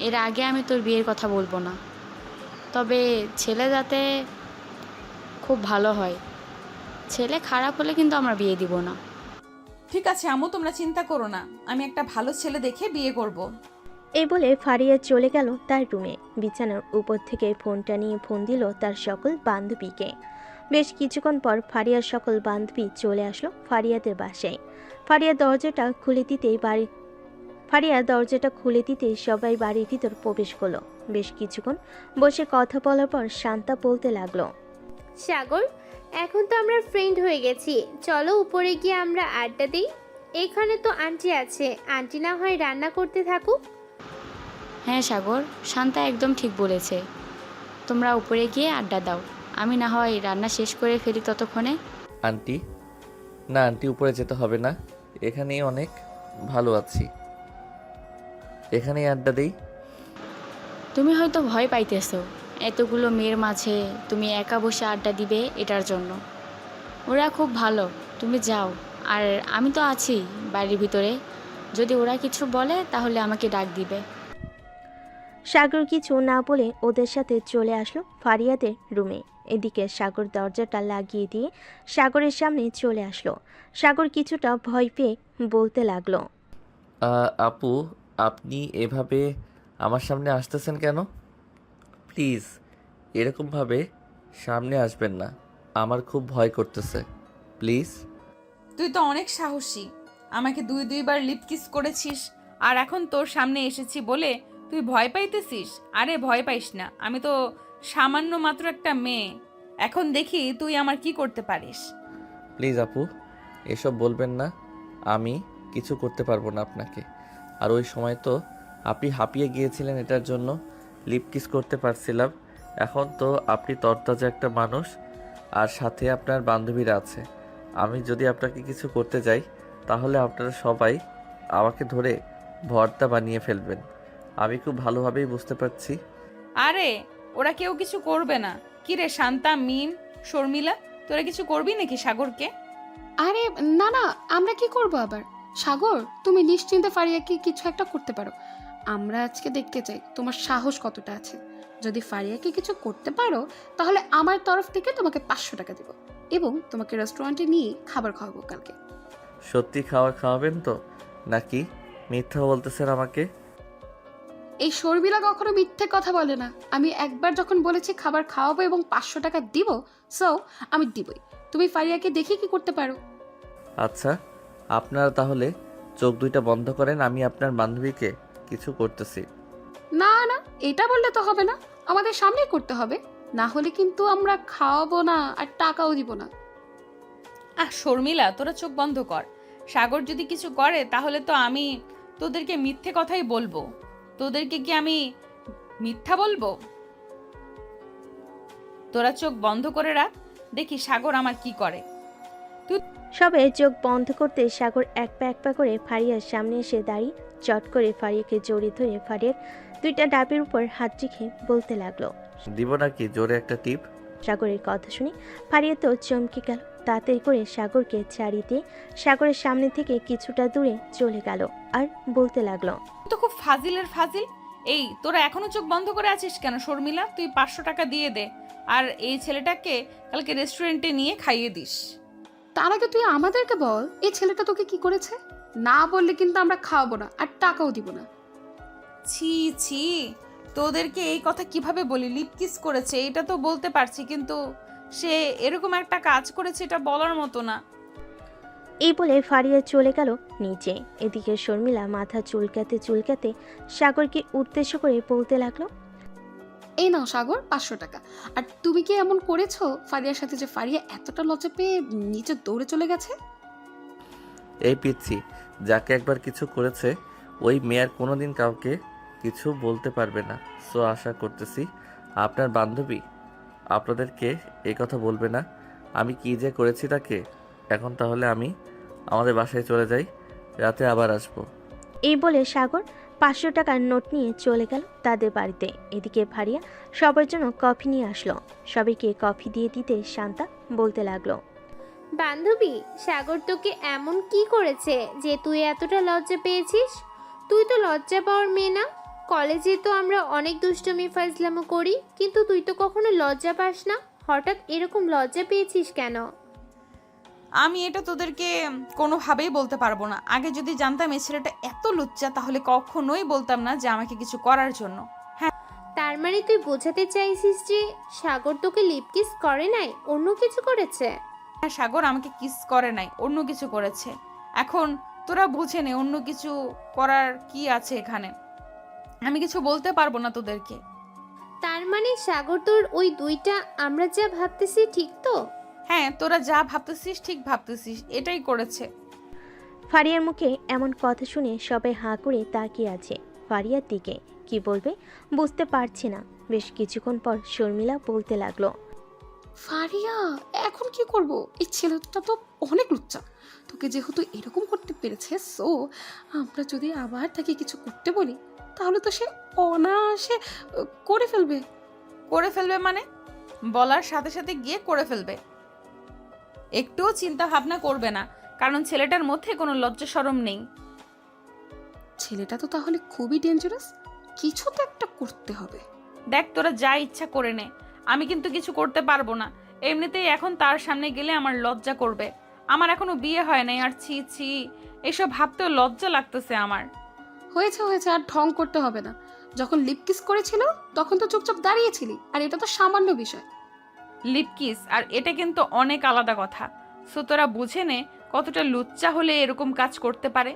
এর আগে আমি তোর বিয়ের কথা বলবো না, তবে ছেলে যাতে খুব ভালো হয়। ছেলে খারাপ হলে কিন্তু আমরা বিয়ে দিব না। ঠিক আছে আম্মু, তোমরা চিন্তা করো না, আমি একটা ভালো ছেলে দেখে বিয়ে করব। এই বলে ফারিয়া চলে গেল তার রুমে। বিছানার উপর থেকে ফোনটা নিয়ে ফোন দিল তার সকল বান্ধবীকে। বেশ কিছুক্ষণ পর ফারিয়ার সকল বান্ধবী চলে আসলো ফারিয়াদের বাসায়। ফারিয়া দরজাটা খুলে দিতেই সবাই বাড়ির ভিতর প্রবেশ করলো। বেশ কিছুক্ষণ বসে কথা বলার পর শান্তা বলতে লাগলো, সাগর, এখন তো আমরা ফ্রেন্ড হয়ে গেছি, চলো উপরে গিয়ে আমরা আড্ডা দিই। এখানে তো আন্টি আছে, আন্টি না হয় রান্না করতে থাকুক। হ্যাঁ সাগর, শান্তা একদম ঠিক বলেছে। তোমরা উপরে গিয়ে আড্ডা দাও, আমি না হয় রান্না শেষ করে ফেলি ততক্ষণে। আন্টি, না আন্টি, উপরে যেতে হবে না, এখানেই অনেক ভালো আছি, এখানেই আড্ডা দিই। তুমি হয়তো ভয় পাইতেছো, এতগুলো মেয়ের মাঝে তুমি একা বসে আড্ডা দিবে এটার জন্য। ওরা খুব ভালো, তুমি যাও। আর আমি তো আছি বাড়ির ভিতরে, যদি ওরা কিছু বলে তাহলে আমাকে ডাক দিবে। সাগর কিছু না বলে ওদের সাথে চলে আসলো ফারিয়াদের রুমে। এদিকে সাগর দরজাটা লাগিয়ে দিয়ে সাগরের সামনে চলে আসলো। সাগর কিছুটা ভয় পেয়ে বলতে লাগলো, আপু, আপনি এভাবে আমার সামনে আসতেছেন কেন? প্লিজ এরকমভাবে সামনে আসবেন না, আমার খুব ভয় করতেছে, প্লিজ। তুই তো অনেক সাহসী, আমাকে দুইবার লিপ কিস করেছিস, আর এখন তোর সামনে এসেছি বলে তুই ভয় পাইতেছিস? আরে ভয় পাইস না, আমি তো সামান্য মাত্র একটা মেয়ে, এখন দেখি তুই আমার কি করতে পারিস। প্লিজ আপু, এসব বলবেন না, আমি কিছু করতে পারবো না আপনাকে। আর ওই সময় তো আপনি হাঁপিয়ে গিয়েছিলেন, এটার জন্য লিপ কিস করতে পারছিলাম। এখন তো আপনি তরতাজা একটা মানুষ, আর সাথে আপনার বান্ধবীরা আছে। আমি যদি আপনাকে কিছু করতে যাই তাহলে আপনারা সবাই আমাকে ধরে ভর্তা বানিয়ে ফেলবেন। আমি খুব ভালোভাবেই বুঝতে পারছি। আরে ওরা কেউ কিছু করবে না। কি রে শান্তা, মিম, শর্মিলা, তোরা কিছু করবি নাকি সাগরকে? আরে না না, আমরা কি করব আবার? সাগর, তুমি নিশ্চিন্তে ফারিয়াকে কিছু একটা করতে পারো। আমরা আজকে দেখতে চাই তোমার সাহস কতটা আছে। যদি ফারিয়াকে কিছু করতে পারো তাহলে আমার তরফ থেকে তোমাকে 500 টাকা দেব এবং তোমাকে রেস্টুরেন্টে নিয়ে খাবার খাওয়াবো কালকে। সত্যি খাওয়াবেন তো, নাকি মিথ্যা বলতেছেন আমাকে? এই শর্মিলা কখনো মিথ্যে কথা বলে না। আমি একবার যখন বলেছি খাবার খাওয়াবো এবং 500 টাকা দিব, সো আমি দিবই। তুমি ফারিয়াকে দেখে কি করতে পারো। আচ্ছা, আপনারা তাহলে চোখ দুইটা বন্ধ করেন, আমি আপনার বান্ধবীকে কিছু করতেছি। না না, এটা বললে তো হবে না, আমাদের সামনেই করতে হবে, না হলে কিন্তু আমরা খাওয়াবো না আর টাকাও দিব না। শর্মিলা, তোরা চোখ বন্ধ কর। সাগর যদি কিছু করে তাহলে তো আমি তোদেরকে মিথ্যে কথাই বলবো। তোদেরকে কি আমি মিথ্যা বলবো? তোরা চোখ বন্ধ করে রাখ, দেখি সাগর আমার কি করে। সবে চোখ বন্ধ করতে সাগর এক পা করে ফারিয়ার সামনে এসে দাঁড়িয়ে চট করে ফারিয়াকে জড়িয়ে ধরে ফারিয়ার দুইটা ডাবের উপর হাত রেখে বলতে লাগলো, দিব নাকি জোরে একটা টিপ? সাগরের কথা শুনে ফারিয়া তো চমকে গেল। তাড়াতাড়ি করে সাগরকে ছাড়িয়ে দিয়ে সাগরের সামনে থেকে কিছুটা দূরে চলে গেল আর বলতে লাগলো, তো খুব ফাজিলের ফাজিল। এই তোরা এখনো চোখ বন্ধ করে আছিস কেন? শর্মিলা, তুই 500 টাকা দিয়ে দে, আর এই ছেলেটাকে কালকে রেস্টুরেন্টে নিয়ে খাইয়ে দিস। তার আগে তুই আমাদেরকে বল, এই ছেলেটা তোকে কি করেছে? না বললে কিন্তু আমরা খাওয়াবো না আর টাকাও দিব না। ছি ছি, তোদেরকে এই কথা কিভাবে বলি? লিপ কিস করেছে এটা তো বলতে পারছি, কিন্তু সে এরকম একটা কাজ করেছে এটা বলার মতো না। এই বলে ফারিয়া চলে গেল নিচে। এদিকে শর্মিলা মাথা চুলকাতে সাগরকে উদ্দেশ্য করে বলতে লাগলো, এই নাও সাগর, 500 টাকা। আর তুমি কি এমন করেছো ফারিয়ার সাথে যে ফারিয়া এতটা লজ্জা পেয়ে নিচে দৌড়ে চলে গেছে? এই পিচ্ছি, যাকে একবার কিছু করেছে ওই মেয়ার কোনোদিন কাউকে কিছু বলতে পারবে না। সো আশা করতেছি আপনার বান্ধবী আপনাদেরকে এই কথা বলবে না আমি কি যে করেছি তাকে। এখন তাহলে আমি আমাদের বাসায় চলে যাই, রাতে আবার আসবো। এই বলে সাগর 500 টাকার নোট নিয়ে চলে গেল তাদের বাড়িতে। এদিকে ফারিয়া সবার জন্য কফি নিয়ে আসলো। সবাইকে কফি দিয়ে দিতে শান্তা বলতে লাগলো, বান্ধবী, সাগর তোকে এমন কি করেছে যে তুই এতটা লজ্জা পেয়েছিস? তুই তো লজ্জা পাওয়ার মেয়ে না। কলেজে তো আমরা অনেক দুষ্টুমি ফাজলামো করি, কিন্তু তুই তো কখনো লজ্জা পাস না। হঠাৎ এরকম লজ্জা পেয়েছিস কেন? আমি এটা তোদেরকে কোনোভাবেই বলতে পারবো না। আগে যদি জানতাম এই ছেলেটা এত লুচ্চা তাহলে কখনোই বলতাম না যে আমাকে কিছু করার জন্য। তার মানে তুই বোঝাতে চাইছিস যে সাগর তোকে লিপ কিস করে নাই, অন্য কিছু করেছে? হ্যাঁ, সাগর আমাকে কিস করে নাই, অন্য কিছু করেছে। এখন তোরা বুঝে নে অন্য কিছু করার কি আছে এখানে। আমি কিছু বলতে পারবো না তোদেরকে। তার মানে সাগর তোর ওই দুইটা আমরা যা ভাবতেছি ঠিক তো? হ্যাঁ, তোরা যা ভাবতেছিস ঠিক ভাবতেছিস, এটাই করেছে। ফারিয়ার মুখে এমন কথা শুনে সবাই হাঁ করে তাকিয়ে আছে ফারিয়ার দিকে। কি বলবে বুঝতে পারছে না। বেশ কিছুক্ষণ পর শর্মিলা বলতে লাগলো, ফারিয়া, এখন কি করব? এই ছেলেটা তো অনেক লুচ্চা। তোকে যেহেতু এরকম করতে পেরেছে, সো আমরা যদি আবার তাকে কিছু করতে বলি তাহলে তো সে অনায়াসে করে ফেলবে। করে ফেলবে মানে? বলার সাথে সাথে গিয়ে করে ফেলবে। একটুও চিন্তা ভাবনা করবে না, কারণ ছেলেটার মধ্যে কোনো লজ্জা শরম নেই। ছেলেটা তো তাহলে খুবই ডেঞ্জারাস, কিছু তো একটা করতে হবে। দেখ, তোরা যা ইচ্ছা করে নে, আমি কিন্তু কিছু করতে পারবো না। এমনিতেই এখন তার সামনে গেলে আমার লজ্জা করবে। আমার এখনো বিয়ে হয় নাই, আর ছি ছি, এসব ভাবতেও লজ্জা লাগতেছে আমার। হয়েছে হয়েছে, আর ঢং করতে হবে না। যখন লিপ কিস করেছিল তখন তো চুপচাপ দাঁড়িয়েছিলি, আর এটা তো সামান্য বিষয়। লিপ কিস আর এটা কিন্তু অনেক আলাদা কথা। সো তোরা বুঝে নে কতটা লুচ্চা হলে এরকম কাজ করতে পারে।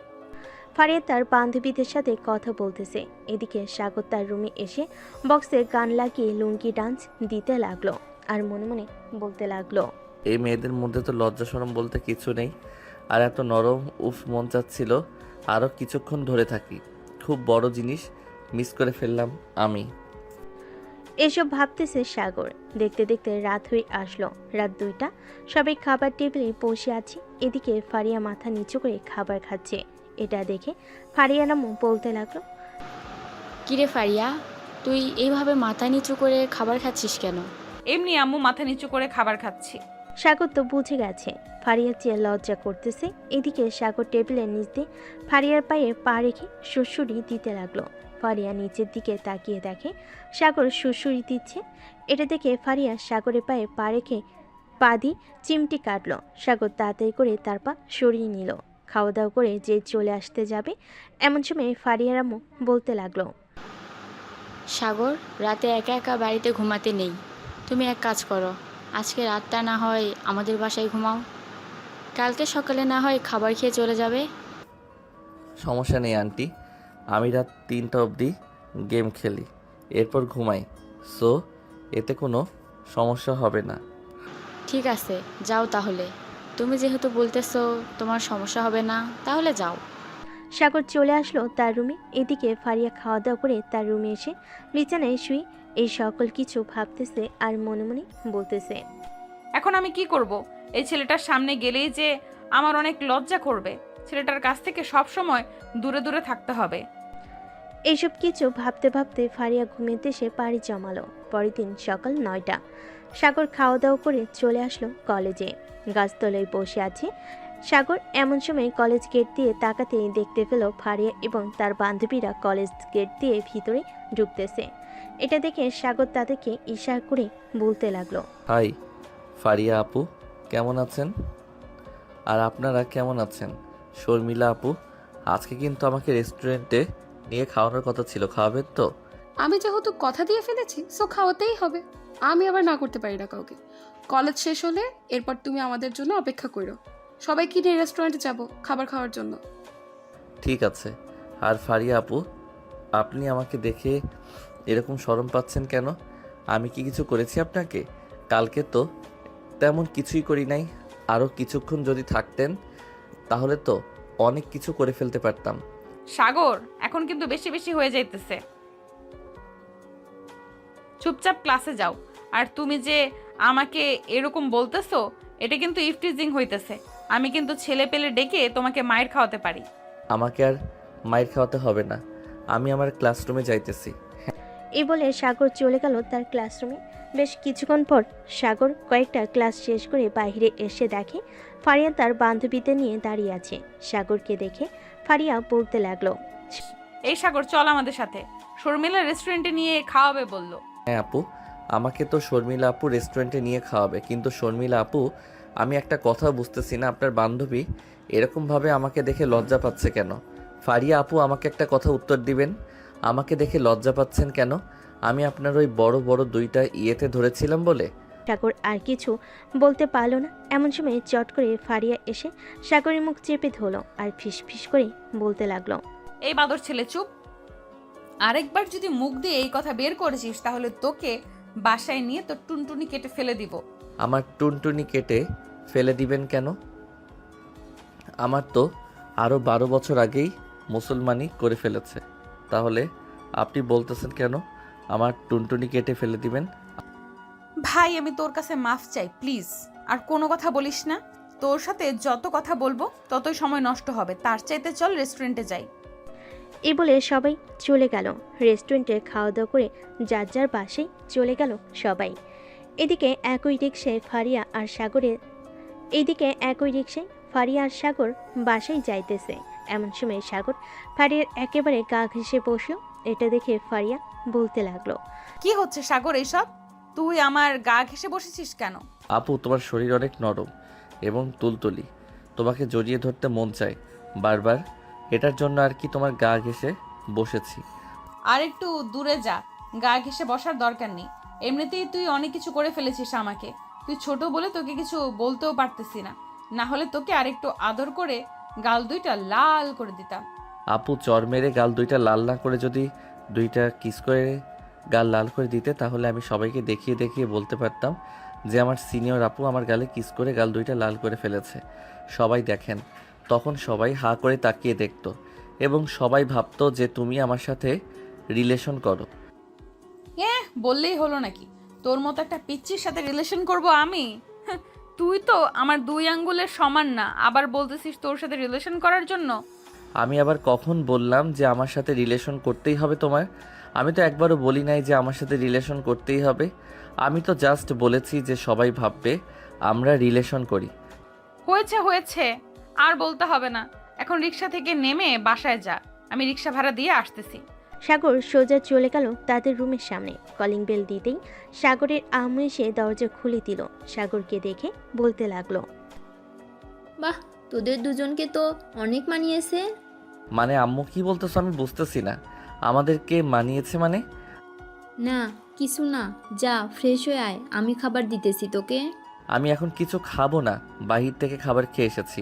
ফারিয়া তার বান্ধবীদের সাথে কথা বলতেছে, এদিকে সাগর তার রুমে এসে বক্সে গান লাগিয়ে লুঙ্গি ডান্স দিতে লাগলো আর মনে মনে বলতে লাগলো, এই মেয়েদের মধ্যে তো লজ্জা শরম বলতে কিছু নেই। আর এত নরম, উফ, মন চাচ্ছিল আরও কিছুক্ষণ ধরে থাকি। খুব বড় জিনিস মিস করে ফেললাম আমি। এসব ভাবতেছে সাগর। দেখতে দেখতে রাত হয়ে আসলো, রাত 2টা। সবাই খাবার টেবিলে বসে আছে। এদিকে ফারিয়া মাথা নিচু করে খাবার খাচ্ছে। এটা দেখে ফারিয়া নামও বলতে লাগলো, কিরে ফারিয়া, তুই এইভাবে মাথা নিচু করে খাবার খাচ্ছিস কেন? এমনি আম্মু মাথা নিচু করে খাবার খাচ্ছি। সাগর তো বুঝে গেছে ফারিয়া চেয়ে লজ্জা করতেছে। এদিকে সাগর টেবিলের নিচ দিয়ে ফারিয়ার পায়ে পা রেখে সুড়সুড়ি দিতে লাগলো। ফারিয়া নিচের দিকে তাকিয়ে দেখে সাগর সুড়সুড়ি দিচ্ছে। এটা দেখে ফারিয়া সাগরের পায়ে পা রেখে পা দিয়ে চিমটি কাটলো। সাগর তাড়াতাড়ি করে তার পা সরিয়ে নিল। খাওয়া দাওয়া করে যে চলে আসতে যাবে, এমন সময় ফারিয়ার আম্মু বলতে লাগলো, সাগর, রাতে একা একা বাড়িতে ঘুমাতে নেই। তুমি এক কাজ করো, আজকে রাতটা না হয় আমাদের বাসায় ঘুমাও, কালকে সকালে না হয় খাবার খেয়ে চলে যাবে। সমস্যা নেই আন্টি, আমি রাত 3টা অবধি গেম খেলি, এরপর ঘুমাই। সো এতে কোনো সমস্যা হবে না। ঠিক আছে, যাও তাহলে। তুমি যেহেতু বলতেছো তোমার সমস্যা হবে না, তাহলে যাও। সাগর চলে আসলো তার রুমে। এদিকে ফারিয়া খাওয়া দাওয়া করে তার রুমে এসে বিছানায় শুয়ে এই সকল কিছু ভাবতেছে আর মনে মনে বলতেছে, এখন আমি কি করব? এই ছেলেটার সামনে গেলেই যে আমার অনেক লজ্জা করবে। ছেলেটার কাছ থেকে সব সময় দূরে দূরে থাকতে হবে। এইসব কিছু ভাবতে ভাবতে ফারিয়া ঘুমের দেশে পাড়ি জমালো। পরের দিন সকাল 9টা। সাগর খাওয়া দাওয়া করে চলে আসলো কলেজে। গাছতলায় বসে আছে সাগর। এমন সময় কলেজ গেট দিয়ে তাকাতেই দেখতে পেল ফারিয়া এবং তার বান্ধবীরা কলেজ গেট দিয়ে ভিতরে ঢুকতেছে। এটা দেখে সাগর তাদেরকে ইশারা করে বলতে লাগলো, হাই ফারিয়া আপু, কেমন আছেন? আর আপনারা কেমন আছেন? শর্মিলা আপু, আজকে কিন্তু আমাকে রেস্টুরেন্টে নিয়ে খাওয়ানোর কথা ছিল, খাওয়াবেন তো? আমি যেহেতু কথা দিয়ে ফেলেছি, সো খাওয়াতেই হবে। আমি আবার না করতে পারি না কাউকে। কলেজ শেষ হলে এরপর তুমি আমাদের জন্য অপেক্ষা করো। সবাই কি নিয়ে রেস্টুরেন্টে যাব খাবার খাওয়ার জন্য। ঠিক আছে। আর ফারিয়া আপু, আপনি আমাকে দেখে এরকম শরম পাচ্ছেন কেন? আমি কি কিছু করেছি আপনাকে? কালকে তো তেমন কিছুই করি নাই। আরও কিছুক্ষণ যদি থাকতেন তাহলে তো অনেক কিছু করে ফেলতে পারতাম। সাগর, এখন কিন্তু বেশি বেশি হয়ে যাইতেছে। চুপচাপ ক্লাসে যাও। আর তুমি যে আমাকে এরকম বলতেছো, এটা কিন্তু ইফটিজিং হইতেছে। আমি কিন্তু ছেলে পেলে ডেকে তোমাকে মায়ের খাওয়াতে পারি। আমাকে আর মায়ের খাওয়াতে হবে না, আমি আমার ক্লাসরুমে যাইতেছি। এই বলে সাগর চলে গেল তার ক্লাসরুমে। বেশ কিছুক্ষণ পর সাগর কয়েকটা ক্লাস শেষ করে বাইরে এসে দেখে ফারিয়া তার বান্ধবীদের নিয়ে দাঁড়িয়ে আছে। সাগরকে দেখে ফারিয়া বলতে লাগলো, এই সাগর, চল আমাদের সাথে। শর্মিলা রেস্টুরেন্টে নিয়ে খাওয়াবে বললো। হ্যাঁ আপু, আমাকে তো শর্মিলা আপু রেস্টুরেন্টে নিয়ে খাওয়াবে, কিন্তু শর্মিলা আপু, আমি একটা কথা বুঝতেছি না, আপনার বান্ধবী এরকমভাবে আমাকে দেখে লজ্জা পাচ্ছে কেন? ফারিয়া আপু, আমাকে একটা কথা উত্তর দিবেন, আমাকে দেখে লজ্জা পাচ্ছেন কেন? আমি আপনার ওই বড় বড় 2টা ইয়েতে ধরেছিলাম বলে? সাগর আর কিছু বলতে পারল না। এমন সময় চট করে ফারিয়া এসে সাগরের মুখ চেপে ধরল আর ফিস ফিস করে বলতে লাগলো, এই বাদর ছেলে, চুপ। আরেকবার যদি মুখ দিয়ে এই কথা বের করেছিস তাহলে তোকে বাসায় নিয়ে তোর টুনটুনি কেটে ফেলে দিব। আমার টুনটুনি কেটে ফেলে দিবেন কেন? আমার তো আরও 12 বছর আগেই মুসলমানি করে ফেলেছে, তাহলে আপনি বলতেছেন কেন আমার টুনটুনি কেটে ফেলে দিবেন? ভাই, আমি তোর কাছে মাফ চাই, প্লিজ। আর কোনো কথা বলিস না। তোর সাথে যত কথা বলবো ততই সময় নষ্ট হবে। তার চাইতে চল রেস্টুরেন্টে যাই। এই বলে সবাই চলে গেল রেস্টুরেন্টে। খাওয়া দাওয়া করে যার যার বাসায় চলে গেল সবাই। এদিকে একই রিক্সায় ফারিয়া আর সাগর বাসায় যাইতেছে। এমন সময় সাগর ফারিয়ার একেবারে গা ঘেঁষে বসলো। এটা দেখে ফারিয়া বলতে লাগলো, কি হচ্ছে সাগর এইসব? তুই আমার গা ঘেঁষে বসেছিস কেন? আপু, তোমার শরীর অনেক নরম এবং তুলতুলি, তোমাকে জড়িয়ে ধরতে মন চায় বারবার, এটার জন্য আর কি তোমার গা ঘেঁষে বসেছি। আর একটু দূরে যা, গা ঘেঁষে বসার দরকার নেই। এমনিতেই তুই অনেক কিছু করে ফেলেছিস আমাকে। তুই ছোট বলে তোকে কিছু বলতেও পারতেছি না, না হলে তোকে আরেকটু আদর করে গাল দুইটা লাল করে দিতাম। আপু, চর মেরে গাল দুইটা লাল না করে যদি দুইটা কিস করে গাল লাল করে দিতে, তাহলে আমি সবাইকে দেখিয়ে দেখিয়ে বলতে পারতাম যে আমার সিনিয়র আপু আমার গালে কিস করে গাল দুইটা লাল করে ফেলেছে। সবাই দেখেন, তখন সবাই হা করে তাকিয়ে দেখতো এবং সবাই ভাবতো যে তুমি আমার সাথে রিলেশন করো। বললেই হলো নাকি? তোর মতো একটা পিচ্চির সাথে রিলেশন করব আমি? তুই তো আমার 2 আঙ্গুলের সমান না, আবার বলতেছিস তোর সাথে রিলেশন করার জন্য? আমি আবার কখন বললাম যে আমার সাথে রিলেশন করতেই হবে তোমার? আমি তো একবারও বলি নাই যে আমার সাথে রিলেশন করতেই হবে। আমি তো জাস্ট বলেছি যে সবাই ভাববে আমরা রিলেশন করি। হয়েছে হয়েছে, আর বলতে হবে না। এখন রিক্সা থেকে নেমে বাসায় যা, আমি রিক্সা ভাড়া দিয়ে আসতেছি। সাগর সোজা চলে গেল তাদের রুমের সামনে। কলিং বেল দিতেই সাগরের আম্মু এসে দরজা খুলে দিল। সাগরকে দেখে বলতে লাগলো, বাহ, তোদের দুজনকে তো অনেক মানিয়েছে। মানে আম্মু কি বলতেছো আমি বুঝতেছি না। আমাদেরকে মানিয়েছে মানে? না কিছু না, যা ফ্রেশ হয়ে আয়, আমি খাবার দিতেছি তোকে। আমি এখন কিছু খাবো না, বাহির থেকে খাবার খেয়ে এসেছি।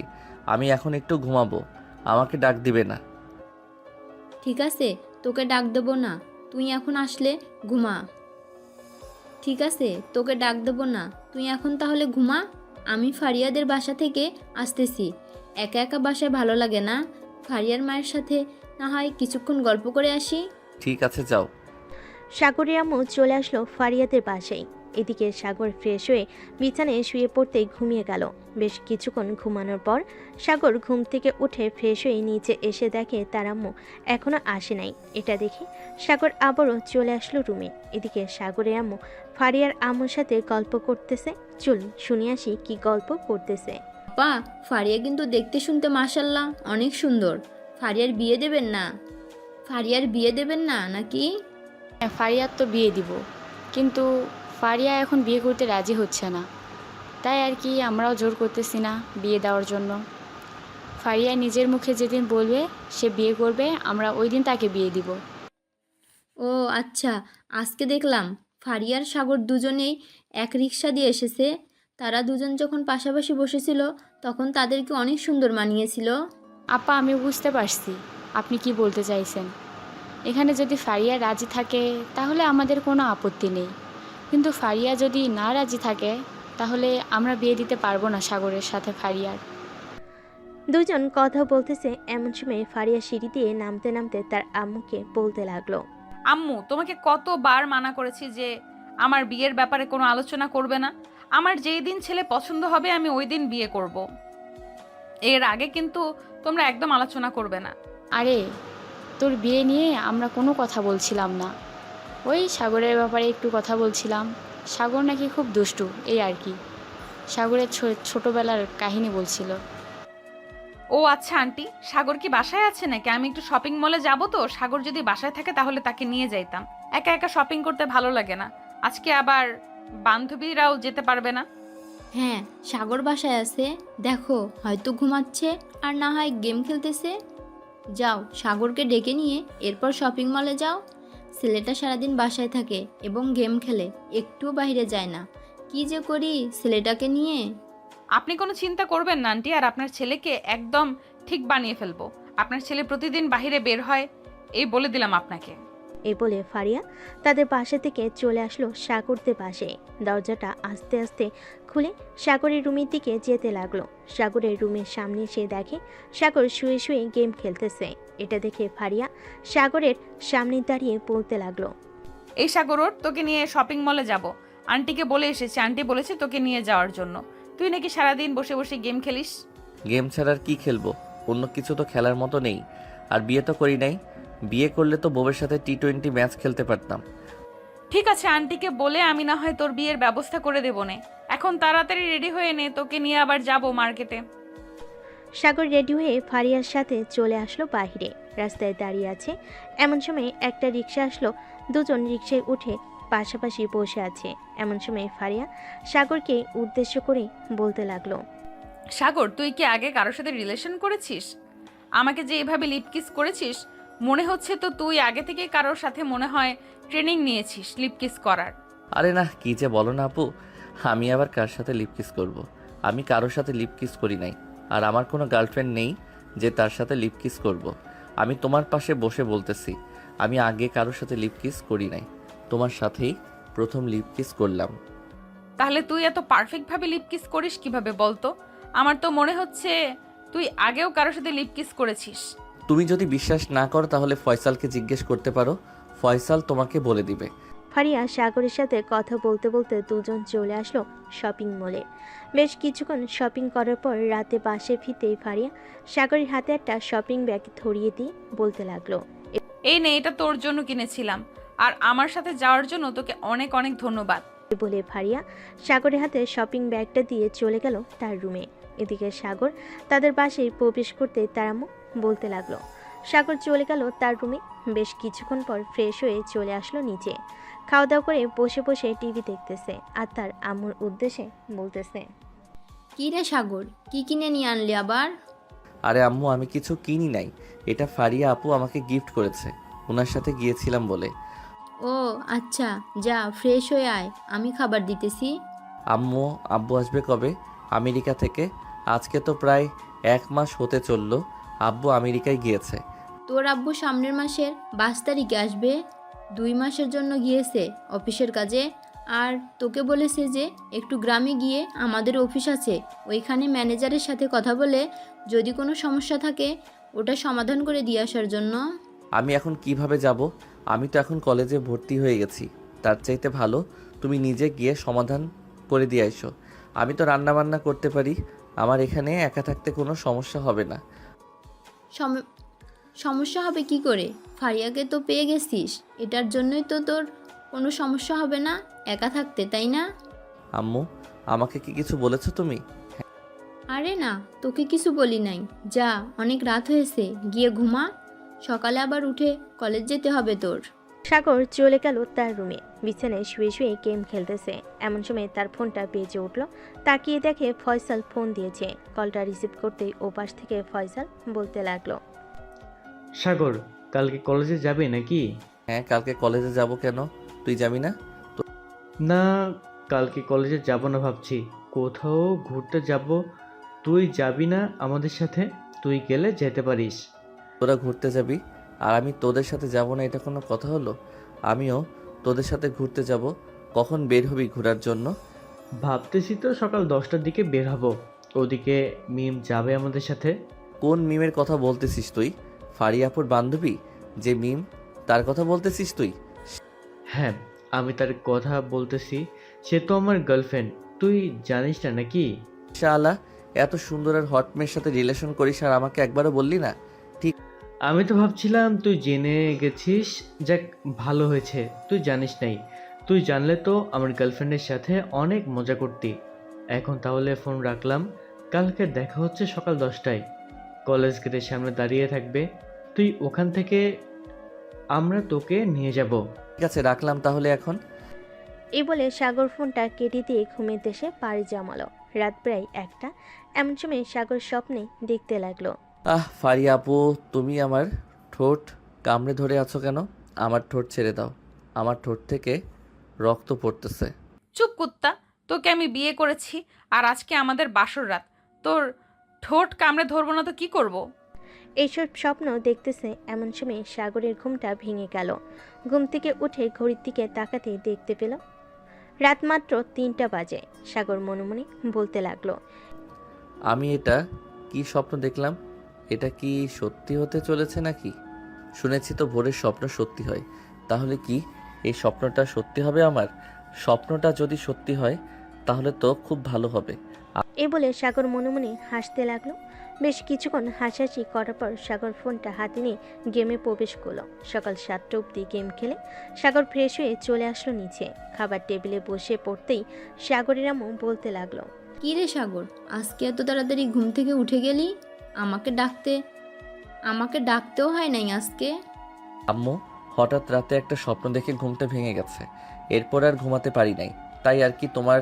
আমি এখন একটু ঘুমাবো, আমাকে ডাক দিবে না। ঠিক আছে, তোকে ডাক দেবো না, তুই এখন আসলে ঘুমা। ঠিক আছে, তোকে ডাক দেবো না, তুই এখন তাহলে ঘুমা। আমি ফারিয়াদের বাসা থেকে আসতেছি। একা একা বাসায় ভালো লাগে না, ফারিয়ার মায়ের সাথে না হয় কিছুক্ষণ গল্প করে আসি। ঠিক আছে, যাও। সাগরের আম্মু চলে আসলো ফারিয়াদের বাসায়। এদিকে সাগর ফ্রেশ হয়ে বিছানায় শুয়ে পড়তেই ঘুমিয়ে গেল। বেশ কিছুক্ষণ ঘুমানোর পর সাগর ঘুম থেকে উঠে ফ্রেশ হয়ে নিচে এসে দেখে তার আম্মু এখনো আসে নাই। এটা দেখে সাগর আবারও চলে আসলো রুমে। এদিকে সাগরের আম্মু ফারিয়ার আম্মুর সাথে গল্প করতেছে। চল শুনে আসি কি গল্প করতেছে। পা, ফারিয়া কিন্তু দেখতে শুনতে মাশাল্লাহ অনেক সুন্দর। ফারিয়ার বিয়ে দেবেন না? ফারিয়ার বিয়ে দেবেন না নাকি? হ্যাঁ, ফারিয়ার তো বিয়ে দিব, কিন্তু ফারিয়া এখন বিয়ে করতে রাজি হচ্ছে না, তাই আর কি আমরাও জোর করতেছি না বিয়ে দেওয়ার জন্য। ফারিয়া নিজের মুখে যেদিন বলবে সে বিয়ে করবে, আমরা ওই দিন তাকে বিয়ে দিব। ও আচ্ছা, আজকে দেখলাম ফারিয়ার সাগর দুজনেই এক রিক্সা দিয়ে এসেছে। তারা দুজন যখন পাশাপাশি বসেছিল তখন তাদেরকে অনেক সুন্দর মানিয়েছিল। আপা, আমি বুঝতে পারছি আপনি কি বলতে চাইছেন। এখানে যদি ফারিয়া রাজি থাকে তাহলে আমাদের কোনো আপত্তি নেই, কিন্তু ফারিয়া যদি না রাজি থাকে তাহলে আমরা বিয়ে দিতে পারবো না সাগরের সাথে ফারিয়ার। দুজন কথা বলতেছে, এমন সময় ফারিয়া সিঁড়ি দিয়ে নামতে নামতে তার আম্মুকে বলতে লাগলো, আম্মু, তোমাকে কতবার মানা করেছি যে আমার বিয়ের ব্যাপারে কোনো আলোচনা করবে না। আমার যেই দিন ছেলে পছন্দ হবে আমি ওই দিন বিয়ে করব। এর আগে কিন্তু তোমরা একদম আলোচনা করবে না। আরে, তোর বিয়ে নিয়ে আমরা কোনো কথা বলছিলাম না, ওই সাগরের ব্যাপারে একটু কথা বলছিলাম। সাগর নাকি খুব দুষ্টু, এই আর কি। সাগরের ছোটবেলার কাহিনী বলছিল। ও আচ্ছা আন্টি, সাগর কি বাসায় আছে নাকি? আমি একটু শপিং মলে যাব তো, সাগর যদি বাসায় থাকে তাহলে তাকে নিয়ে যাইতাম। একা একা শপিং করতে ভালো লাগে না। আজকে আবার বান্ধবীরাও যেতে পারবে না। হ্যাঁ, সাগর বাসায় আছে, দেখো হয়তো ঘুমাচ্ছে আর না হয় গেম খেলতেছে। যাও, সাগরকে ডেকে নিয়ে এরপর শপিং মলে যাও। ছেলেটা সারাদিন বাসায় থাকে এবং গেম খেলে, একটুও বাইরে যায় না। কি যে করি ছেলেটাকে নিয়ে। আপনি কোনো চিন্তা করবেন না আন্টি, আর আপনার ছেলেকে একদম ঠিক বানিয়ে ফেলবো। আপনার ছেলে প্রতিদিন বাইরে বের হয়, এই বলে দিলাম আপনাকে। এই বলে ফারিয়া তাদের পাশে থেকে চলে আসলো সাগরদের পাশে। দরজাটা আস্তে আস্তে খুলে সাগরের রুমের দিকে যেতে লাগলো। সাগরের রুমের সামনে এসে দেখে সাগর শুয়ে শুয়ে গেম খেলতেছে। এটা দেখে ফারিয়া সাগরের সামনে দাঁড়িয়ে বলতে লাগলো, এই সাগর ওর, তোকে নিয়ে শপিং মলে যাব। আন্টিকে বলে এসেছি, আন্টি বলেছে তোকে নিয়ে যাওয়ার জন্য। তুই নাকি সারাদিন বসে বসে গেম খেলিস। গেম ছাড়ার কি খেলবো? অন্য কিছু তো খেলার মতো নেই। আর বিয়ে তো করি নাই। বিয়ে করলে তো বউয়ের সাথে T20 ম্যাচ খেলতে পারতাম। ঠিক আছে, আন্টিকে বলে আমি না হয় তোর বিয়ের ব্যবস্থা করে দেবো নে। এখন তাড়াতাড়ি রেডি হয়ে নে, তোকে নিয়ে আবার যাব মার্কেটে। সাগর রেডি হয়ে ফারিয়ার সাথে চলে আসলো বাহিরে। রাস্তায় দাঁড়িয়ে আছে, এমন সময় একটা রিক্সা আসলো। দুজন রিক্সায় উঠে পাশাপাশি বসে আছে। এমন সময় ফারিয়া সাগরকে উদ্দেশ্য করে বলতে লাগলো, সাগর, তুই কি আগে কারোর সাথে রিলেশন করেছিস? আমাকে যে এভাবে লিপ কিস করেছিস, মনে হচ্ছে তো তুই আগে থেকে কারোর সাথে মনে হয় ট্রেনিং নিয়েছিস লিপ কিস করার। আরে না, কি যে বলো না আপু, আমি আবার কার সাথে লিপ কিস করব? আমি কারোর সাথে লিপ কিস করি নাই। আর আমার কোনো গার্লফ্রেন্ড নেই যে তার সাথে লিপ কিস করব। আমি তোমার পাশে বসে বলতেছি, আমি আগে কারোর সাথে লিপ কিস করি নাই, তোমার সাথেই প্রথম লিপ কিস করলাম। তাহলে তুই এত পারফেক্টভাবে লিপ কিস করিস কিভাবে বলতো? আমার তো মনে হচ্ছে তুই আগেও কারোর সাথে লিপ কিস করেছিস। তুমি যদি বিশ্বাস না করো তাহলে ফয়সালকে জিজ্ঞেস করতে পারো, ফয়সাল তোমাকে বলে দিবে। ফারিয়া সাগরের সাথে কথা বলতে বলতে দুজন চলে আসলো শপিং মলে। বেশ কিছুক্ষণ শপিং করার পর রাতে বাসে ফিরতেই ফারিয়া সাগরের হাতে একটা শপিং ব্যাগ ধরিয়ে দিয়ে বলতে লাগলো, এই নে, এটা তোর জন্য কিনেছিলাম, আর আমার সাথে যাওয়ার জন্য তোকে অনেক অনেক ধন্যবাদ। বলে ফারিয়া সাগরের হাতে শপিং ব্যাগটা দিয়ে চলে গেল তার রুমে। এদিকে সাগর তাদের বাসায় প্রবেশ করতে তার আম্মু বলতে লাগলো। সাগর চলে গেল তার রুমে। বেশ কিছুক্ষণ পর ফ্রেশ হয়ে চলে আসলো নিচে। খাওয়া দাওয়া করে বসে বসে টিভি দেখতেছে আর তার আম্মুর উদ্দেশ্যে বলতেছে, কী রে সাগর, কি কিনে নিয়ে আনলি আবার? আরে আম্মু, আমি কিছু কিনি নাই, এটা ফারিয়া আপু আমাকে গিফট করেছে, ওনার সাথে গিয়েছিলাম বলে। ও আচ্ছা, যা ফ্রেশ হয়ে আয়, আমি খাবার দিতেছি। আম্মু, আব্বু আসবে কবে আমেরিকা থেকে? আজকে তো প্রায় 1 মাস হতে চললো আব্বু আমেরিকায় গিয়েছে। তোর আব্বু সামনের মাসের 22 তারিখে আসবে। 2 মাসের জন্য গিয়েছে অফিসের কাজে। আর তোকে বলেছে যে একটু গ্রামে গিয়ে আমাদের অফিস আছে, ওইখানে ম্যানেজারের সাথে কথা বলে যদি কোনো সমস্যা থাকে ওটা সমাধান করে দিয়ে আসার জন্য। আমি এখন কিভাবে যাব? আমি তো এখন কলেজে ভর্তি হয়ে গেছি। তার চাইতে ভালো তুমি নিজে গিয়ে সমাধান করে দিয়ে আইসো। আমি তো রান্না বান্না করতে পারি, আমার এখানে একা থাকতে কোনো সমস্যা হবে না। সমস্যা হবে কি করে? ফারিয়াকে তো পেয়ে গেছিস, এটার জন্যই তো তোর কোনো সমস্যা হবে না একা থাকতে, তাই না? আম্মু, আমাকে কি কিছু বলেছো তুমি? আরে না, তোকে কিছু বলি নাই। যা, অনেক রাত হয়েছে, গিয়ে ঘুমা, সকালে আবার উঠে কলেজ যেতে হবে তোর। সাগর চলে গেল তার রুমে। বিছানায় শুয়ে শুয়ে গেম খেলতেছে। এমন সময় তার ফোনটা বেজে উঠল। তাকিয়ে দেখে ফয়সাল ফোন দিয়েছে। কলটা রিসিভ করতেই ওপাশ থেকে ফয়সাল বলতে লাগলো, সাগর, কালকে কলেজে যাবে নাকি? হ্যাঁ, কালকে কলেজে যাব। কেন, তুই যাবি না? না, কালকে কলেজে যাব না ভাবছি, কোথাও ঘুরতে যাব। তুই যাবি না আমাদের সাথে? তুই গেলে যেতে পারিস। তোরা ঘুরতে যাবি আর আমি তোদের সাথে যাব না, এটা কোনো কথা হলো? আমিও তোদের সাথে ঘুরতে যাব। কখন বের হবি ঘোরার জন্য? ভাবতেছি তো সকাল 10টার দিকে বের হব। ওদিকে মিম যাবে আমাদের সাথে। কোন মিমের কথা বলতেছিস তুই? ফারিয়াপুর বান্ধবী যে মিম, তার কথা বলতেছিস তুই? হ্যাঁ, আমি তার কথা বলতেছি। সে তো আমার গার্লফ্রেন্ড, তুই জানিস না নাকি? শালা, এত সুন্দর আর হট মেয়ের সাথে রিলেশন করিস আর আমাকে একবারও বললি না? ঠিক, আমি তো ভাবছিলাম তুই জেনে গেছিস। যাক, ভালো হয়েছে তুই জানিস নাই। তুই জানলে তো আমার গার্লফ্রেন্ডের সাথে অনেক মজা করতি। এখন তাহলে ফোন রাখলাম, কালকে দেখা হচ্ছে সকাল 10টায়। কলেজ গেটের সামনে দাঁড়িয়ে থাকবে, তুই ওখান থেকে আমরা তোকে নিয়ে যাব। ঠিক আছে, রাখলাম তাহলে এখন। এই বলে সাগর ফোনটা কেটে দিয়ে ঘুমের দেশে পাড়ি জমালো। রাত প্রায় 1টা। এমন সময় সাগর স্বপ্নে দেখতে লাগলো, ফারিয়া আপু, তুমি আমার ঠোঁট কামড়ে ধরে আছো কেন? আমার ঠোঁট ছেড়ে দাও, আমার ঠোঁট থেকে রক্ত পড়তেছে। চুপ কুত্তা, তোকে আমি বিয়ে করেছি আর আজকে আমাদের বাসর রাত। তোর ঠোঁট কামড়ে ধরবো না তো কি করব? এইসব স্বপ্ন দেখতেছে। এমন সময় সাগরের ঘুমটা ভেঙে গেল। ঘুম থেকে উঠে ঘড়ির দিকে তাকাতে দেখতে পেল রাত মাত্র 3টা বাজে। সাগর মনে মনে বলতে লাগলো, আমি এটা কি স্বপ্ন দেখলাম? এটা কি সত্যি হতে চলেছে নাকি? শুনেছি তো ভোরের স্বপ্ন সত্যি হয়, তাহলে কি এই স্বপ্নটা সত্যি হবে আমার? স্বপ্নটা যদি সত্যি হয় তাহলে তো খুব ভালো হবে। এ বলে সাগর মনে মনে হাসতে লাগলো। বেশ কিছুক্ষণ হাসাহাসি করার পর সাগর ফোনটা হাতে নিয়ে গেমে প্রবেশ করলো। সকাল 7টা অবধি গেম খেলে সাগর ফ্রেশ হয়ে চলে আসলো নিচে। খাবার টেবিলে বসে পড়তেই সাগরের আম্মু বলতে লাগলো, কী রে সাগর, আজকে এত তাড়াতাড়ি ঘুম থেকে উঠে গেলি? আমাকে ডাকতেও হয় নাই আজকে? আম্মু, হঠাৎ রাতে একটা স্বপ্ন দেখে ঘুমটা ভেঙে গেছে। এরপর আর ঘুমাতে পারি নাই, তাই আর কি তোমার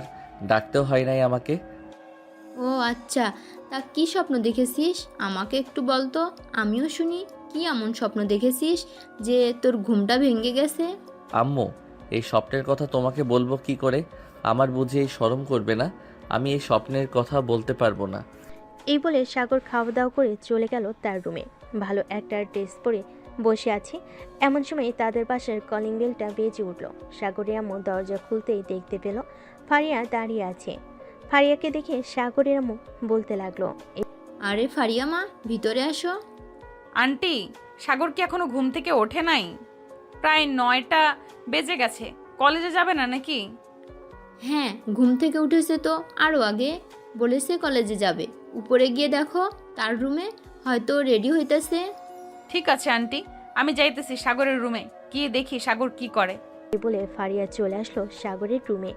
ডাকতেও হয় নাই আমাকে। ও আচ্ছা, তা কি স্বপ্ন দেখেছিস আমাকে একটু বল তো, আমিও শুনি। কি এমন স্বপ্ন দেখেছিস যে তোর ঘুমটা ভেঙে গেছে? আম্মু, এই স্বপ্নের কথা তোমাকে বলবো কি করে? আমার বুঝি এই শরম করবে না? আমি এই স্বপ্নের কথা বলতে পারবো না। এই বলে সাগর খাওয়া দাওয়া করে চলে গেল তার রুমে। ভালো একটা ড্রেস পরে বসে আছে, এমন সময় তাদের পাশের কলিং বেলটা বেজে উঠল। সাগরের আম্মু দরজা খুলতেই দেখতে পেল ফারিয়া দাঁড়িয়ে আছে। ফারিয়াকে দেখে সাগরের আম্মু বলতে লাগলো, আরে ফারিয়া মা, ভিতরে আসো। আন্টি, সাগর কি এখনো ঘুম থেকে ওঠে নাই? প্রায় 9টা বেজে গেছে, কলেজে যাবে না নাকি? হ্যাঁ, ঘুম থেকে উঠেছে তো আরও আগে, বলেছে কলেজে যাবে। উপরে গিয়ে দেখো তার রুমে, হয়তো রেডি হইতেছে। ঠিক আছে আন্টি, আমি যাইতেছি সাগরের রুমে, গিয়ে দেখি সাগর কি করে। এই বলে ফারিয়া চলে আসলো সাগরের রুমে।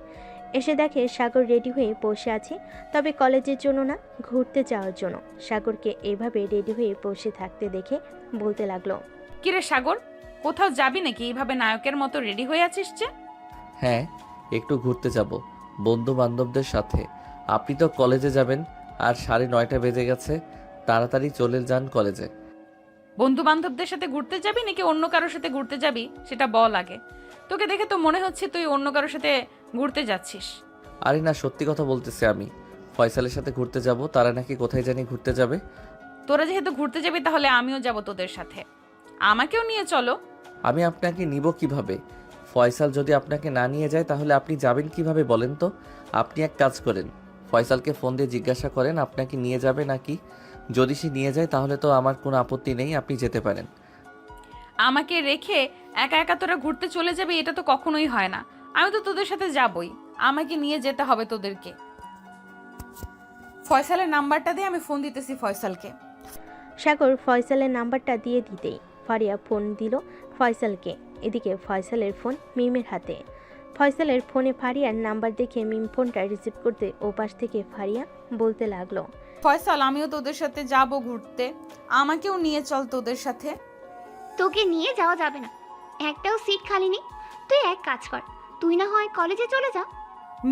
এসে দেখে সাগর রেডি হয়ে বসে আছে, তবে কলেজের জন্য না, ঘুরতে যাওয়ার জন্য। সাগরকে এভাবে রেডি হয়ে বসে থাকতে দেখে বলতে লাগলো, কিরে সাগর, কোথাও যাবি নাকি? এইভাবে নায়কের মতো রেডি হয়ে আছিস যে? হ্যাঁ, একটু ঘুরতে যাব বন্ধু বান্ধবদের সাথে। আপনি তো কলেজে যাবেন, আর 9:30 বেজে গেছে। তাড়াতাড়ি চলে যান কলেজে। বন্ধু বান্ধবদের সাথে ঘুরতে যাবি নাকি অন্য কারোর সাথে ঘুরতে যাবি সেটা বল আগে। তোকে দেখে তো মনে হচ্ছে তুই অন্য কারোর সাথে ঘুরতে যাচ্ছিস। আরে না, সত্যি কথা বলতেছি আমি। ফয়সালের সাথে ঘুরতে যাব, তারা নাকি কোথায় জানি ঘুরতে যাবে। তোরা যেহেতু ঘুরতে যাবি তাহলে আমিও যাব তোদের সাথে, আমাকেও নিয়ে চলো। আমি আপনাকে নিব কিভাবে? ফয়সাল যদি আপনাকে না নিয়ে যায় তাহলে আপনি যাবেন কিভাবে বলেন তো? আপনি এক কাজ করেন, ফয়সালকে ফোন দিয়ে জিজ্ঞাসা করেন আপনাকে নিয়ে যাবে নাকি। যদি সে নিয়ে যায় তাহলে তো আমার কোনো আপত্তি নেই, আপনি যেতে পারেন। আমাকে রেখে একা একা তোরা ঘুরতে চলে যাবি, এটা তো কখনোই হয় না। আমি তো তোদের সাথে যাবই, আমাকে নিয়ে যেতে হবে তোদেরকে। ফয়সালের নাম্বারটা দিয়ে আমি ফোন দিতেছি ফয়সালকে। সাগর ফয়সালের নাম্বারটা দিয়ে দিতেই ফারিয়া ফোন দিল ফয়সালকে। এদিকে ফয়সালের ফোন মিমের হাতে। ফয়সালের ফোনে ফারিয়ার নাম্বার দেখে মিম ফোনটা রিসিভ করতে ওপাশ থেকে ফারিয়া বলতে লাগলো, ফয়সাল, আমিও তোদের সাথে যাব ঘুরতে, আমাকেও নিয়ে চল তোদের সাথে। তোকে নিয়ে যাওয়া যাবে না, একটাও সিট খালি নেই। তুই এক কাজ কর, তুই না হয় কলেজে চলে যা।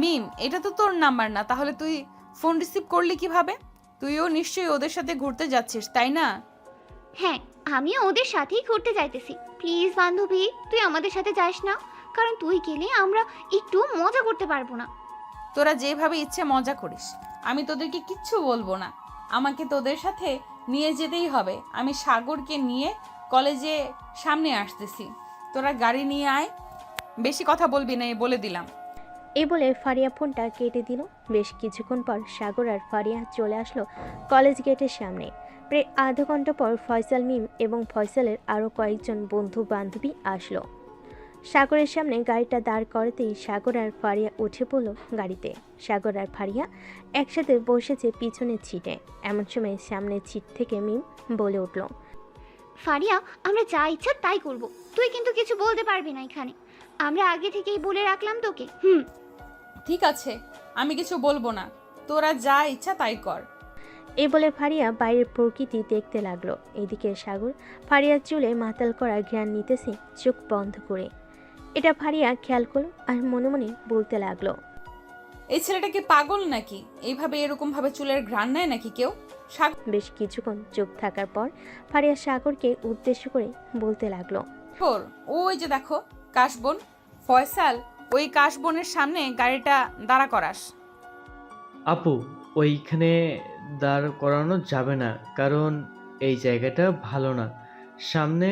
মিম, এটা তো তোর নাম্বার না, তাহলে তুই ফোন রিসিভ করলি কিভাবে? তুইও নিশ্চয়ই ওদের সাথে ঘুরতে যাচ্ছিস, তাই না? হ্যাঁ, আমিও ওদের সাথেই ঘুরতে যাইতেছি। প্লিজ বান্ধবী, তুই আমাদের সাথে যাস না, কারণ তুই গেলে আমরা একটু মজা করতে পারবো না। তোরা যেভাবে ইচ্ছে মজা করিস, আমি তোদেরকে কিচ্ছু বলবো না। আমাকে তোদের সাথে নিয়ে যেতেই হবে। আমি সাগরকে নিয়ে কলেজে সামনে আসতেছি, তোরা গাড়ি নিয়ে আয়। বেশি কথা বলবি না, বলে দিলাম। এই বলে ফারিয়া ফোনটা কেটে দিল। বেশ কিছুক্ষণ পর সাগর আর ফারিয়া চলে আসলো কলেজ গেটের সামনে। প্রায় আধা ঘন্টা পর ফয়সাল, মিম এবং ফয়সালের আরও কয়েকজন বন্ধু বান্ধবী আসলো। সাগরের সামনে গাড়িটা দাঁড় করাতেই সাগর আর ফারিয়া উঠে পড়ল গাড়িতে। সাগর আর ফারিয়া একসাথে বসেছে পিছনের সিটে। এমন সময় সামনের সিট থেকে মিম বলে উঠল, ফারিয়া, আমরা যা ইচ্ছা তাই করব, তুই কিন্তু কিছু বলতে পারবি না এখানে। আমরা আগে থেকেই বলে রাখলাম তোকে। ঠিক আছে, আমি কিছু বলবো না, তোরা যা ইচ্ছা তাই কর। এই বলে ফারিয়া বাইরের প্রকৃতি দেখতে লাগলো। এদিকে সাগর ফারিয়ার চুলে মাতাল করা ঘ্রাণ নিতেছে চোখ বন্ধ করে। এটা ফারিয়া খেয়াল করলো আর মনে মনে বলতে লাগলো, এই ছেলেটা কি পাগল নাকি? এইভাবে এরকম ভাবে চুলের ঘ্রাণ নেয় নাকি কেউ? বেশ কিছুক্ষণ চুপ থাকার পর ফারিয়া সাগরকে উদ্দেশ্য করে বলতে লাগলো, ওই যে দেখো কাশবন। ফয়সাল, ওই কাশবনের সামনে গাড়িটা দাঁড়া করাস। আপু, ওইখানে দাঁড় করানো যাবে না, কারণ এই জায়গাটা ভালো না। সামনে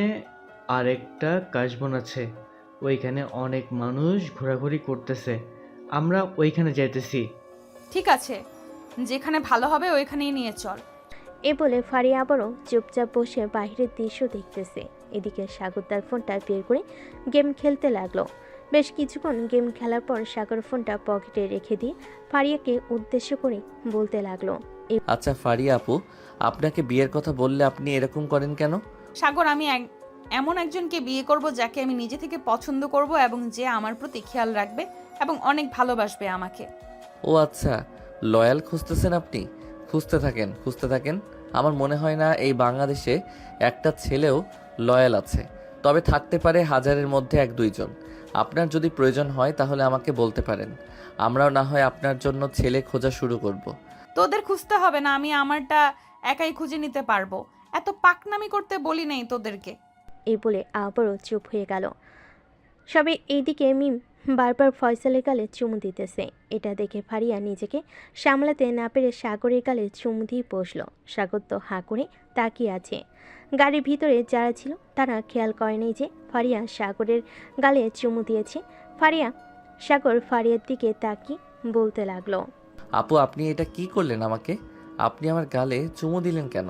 আরেকটা কাশবন আছে, ওইখানে অনেক মানুষ ঘোরাঘুরি করতেছে, আমরা ওইখানে যাইতেছি। ঠিক আছে, যেখানে ভালো হবে ওইখানেই নিয়ে চল। এ বলে ফারিয়া আবারও চুপচাপ বসে বাইরের দৃশ্য দেখতেছে। এদিকে সাগর তার ফোনটা বের করে গেম খেলতে লাগলো। বেশ কিছুক্ষণ গেম খেলার পর সাগর ফোনটা পকেটে রেখে দিয়ে ফারিয়াকে উদ্দেশ্য করে বলতে লাগলো, আচ্ছা ফারিয়া আপু, আপনাকে বিয়ের কথা বললে আপনি এরকম করেন কেন? সাগর, আমি এমন একজনকে বিয়ে করব যাকে আমি নিজে থেকে পছন্দ করব এবং যে আমার প্রতি খেয়াল রাখবে এবং অনেক ভালোবাসবে আমাকে। ও আচ্ছা, লয়াল খুঁজতেছেন আপনি? খুঁজতে থাকেন, খুঁজতে থাকেন। আমার মনে হয় না এই বাংলাদেশে একটা ছেলেও লয়াল আছে। তবে থাকতে পারে হাজারের মধ্যে 1-2 জন। আপনার যদি প্রয়োজন হয় তাহলে আমাকে বলতে পারেন, আমরাও না হয় আপনার জন্য ছেলে খোঁজা শুরু করব। তোদের খুঁজতে হবে না, আমি আমারটা একাই খুঁজে নিতে পারবো। এত পাকনামি করতে বলি নাই তোদেরকে। এই বলে আবারও চুপ হয়ে গেল সবে। এইদিকে মিম বারবার ফয়সালের গালে চুমু দিতেছে। এটা দেখে ফারিয়া নিজেকে সামলাতে না পেরে সাগরের গালে চুমু দিয়ে বসলো। সাগর তো হাঁ করে তাকিয়ে আছে। গাড়ির ভিতরে যারা ছিল তারা খেয়াল করেনি যে ফারিয়া সাগরের গালে চুমু দিয়েছে। সাগর ফারিয়ার দিকে তাকিয়ে বলতে লাগলো, আপু আপনি এটা কি করলেন আমাকে? আপনি আমার গালে চুমু দিলেন কেন?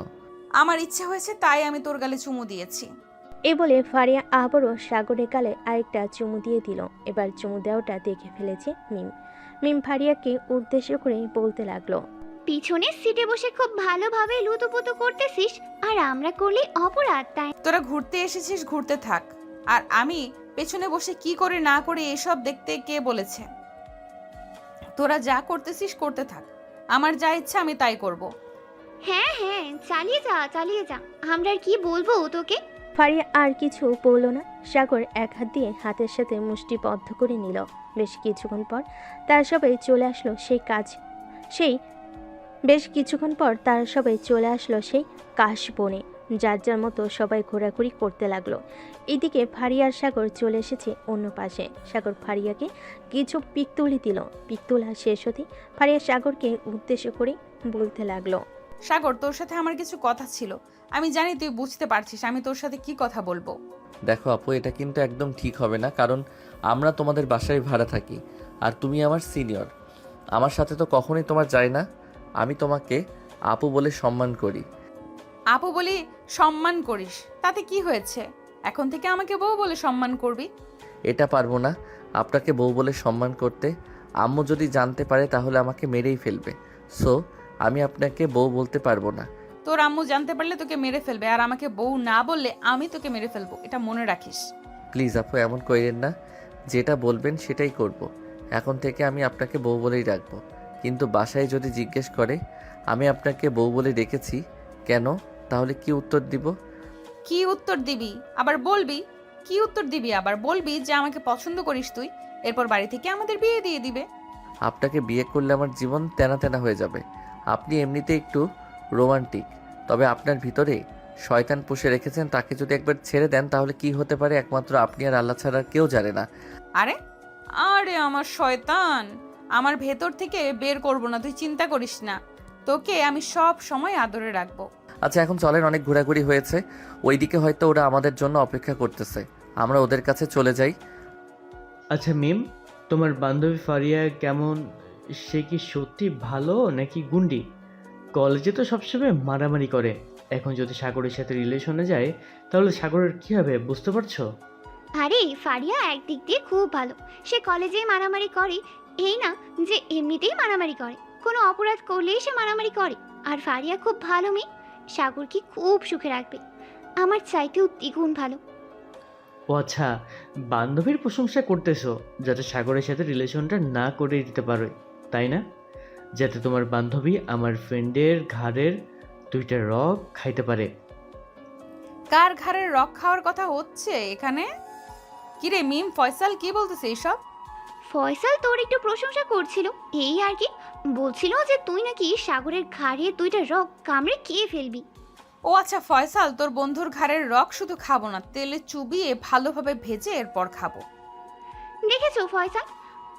আমার ইচ্ছে হয়েছে তাই আমি তোর গালে চুমু দিয়েছি। এ বলে ফারিয়া আবারও সাগরের গালে আরেকটা চুমু দিয়ে দিল। এবার চুমু দেওয়াটা দেখে ফেলেছে মিম ফারিয়াকে উদ্দেশ্য করে বলতে লাগলো, পিছনের সিটে বসে খুব ভালোভাবে লুতুপুতু করতেছিস, আর আমরা করলে অপরাধ, তাই তোরা ঘুরতে এসেছিস, ঘুরতে থাক। আর আমি পেছনে বসে কি করে না করে এসব দেখতে কে বলেছে? তোরা যা করতেছিস করতে থাক, আমার যা ইচ্ছা আমি তাই করব। হ্যাঁ হ্যাঁ, চালিয়ে যা। আমরা আর কি বলবো তোকে? ফারিয়া আর কিছু বলল না। সাগর এক হাত দিয়ে হাতের সাথে মুষ্টিবদ্ধ করে নিল। বেশ কিছুক্ষণ পর তারা সবাই চলে আসলো সেই কাশ বনে। যার যার মতো সবাই ঘোরাঘুরি করতে লাগলো। এদিকে ফারিয়ার সাগর চলে এসেছে অন্য পাশে। সাগর ফারিয়াকে কিছু পিক তুলি দিল। পিক তোলা শেষ হতে ফারিয়া সাগরকে উদ্দেশ্য করে বলতে লাগলো, সাগর, তোর সাথে আমার কিছু কথা ছিল। আমি জানি তুই বুঝতে পারছিস আমি তোর সাথে কি কথা বলবো। দেখো আপু, এটা কিন্তু একদম ঠিক হবে না, কারণ আমরা তোমাদের বাসায় ভাড়া থাকি আর তুমি আমার সিনিয়র। আমার সাথে তো কখনোই তোমার যায় না। আমি তোমাকে আপু বলে সম্মান করি। আপু বলি সম্মান করিস, তাতে কি হয়েছে? এখন থেকে আমাকে বউ বলে সম্মান করবি। এটা পারবো না আপনাকে বউ বলে সম্মান করতে। আম্মু যদি জানতে পারে তাহলে আমাকে মেরেই ফেলবে। সো আমি আপনাকে বউ বলতে পারবো না। তোর আম্মু জানতে পারলে তোকে মেরে ফেলবে, আর আমাকে বউ না বললে আমি তোকে মেরে ফেলবো, এটা মনে রাখিস। প্লিজ আপু এমন করেন না, যেটা বলবেন সেটাই করব। এখন থেকে আমি আপনাকে বউ বলেই রাখবো। কিন্তু বাসায় যদি জিজ্ঞেস করে আমি আপনাকে বউ বলে ডেকেছি কেন, তাহলে কি উত্তর দিব? কি উত্তর দিবি আবার বলবি? কি উত্তর দিবি আবার বলবি যে আমাকে পছন্দ করিস তুই, এরপর বাড়ি থেকে আমাদের বিয়ে দিয়ে দিবে। আপনাকে বিয়ে করলে আমার জীবন তেনা তেনা হয়ে যাবে। আপনি এমনিতে একটু রোমান্টিক, তবে আপনার ভিতরে শয়তান পুষে রেখেছেন। তাকে যদি একবার ছেড়ে দেন তাহলে কি হতে পারে একমাত্র আপনি আর আল্লাহ ছাড়া কেউ জানে না। আরে আরে আমার শয়তান, আমার ভেতর থেকে বের করব না, তুই চিন্তা করিস না। তোকে আমি সব সময় আদরে রাখবো। আচ্ছা এখন চলেন, অনেক ঘোরাঘুরি হয়েছে। ওইদিকে হয়তো ওরা আমাদের জন্য অপেক্ষা করতেছে, আমরা ওদের কাছে চলে যাই। আচ্ছা মিম, তোমার বান্ধবী ফারিয়া কেমন? সে কি সত্যি ভালো নাকি গুন্ডি? কলেজে তো সবসময় মারামারি করে, এখন যদি সাগরের সাথে রিলেশনে যায় তাহলে সাগরের কী হবে বুঝতে পারছো? আরে ফারিয়া একদিক দিয়ে খুব ভালো, সে কলেজে মারামারি করে, এই না যে এমনিতেই মারামারি করে, কোনো অপরাধ করলেই সে মারামারি করে। আর ফারিয়া খুব ভালো মেয়ে, সাগরকে খুব সুখে রাখবে, আমার চাইতেও দ্বিগুণ ভালো। ও আচ্ছা, বান্ধবীর প্রশংসা করতেছো যাতে সাগরের সাথে রিলেশনটা না করে দিতে পারো, তাই না? যাতে তোমার বান্ধবী আমার ফ্রেন্ডের ঘাড়ের 2টা রক খাইতে পারে। কার ঘাড়ের রক খাওয়ার কথা হচ্ছে এখানে? কিরে মিম, ফয়সাল কি বলতেছে এইসব? ফয়সাল তোর একটু প্রশংসা করছিল, এই আর কি, বলছিল যে তুই নাকি সাগরের ঘাড়ে 2টা রক কামড়ে খেয়ে ফেলবি। ও আচ্ছা ফয়সাল, তোর বন্ধুর ঘাড়ের রক শুধু খাবো না, তেলে চুবিয়ে ভালোভাবে ভেজে এরপর খাবো। দেখেছো ফয়সাল,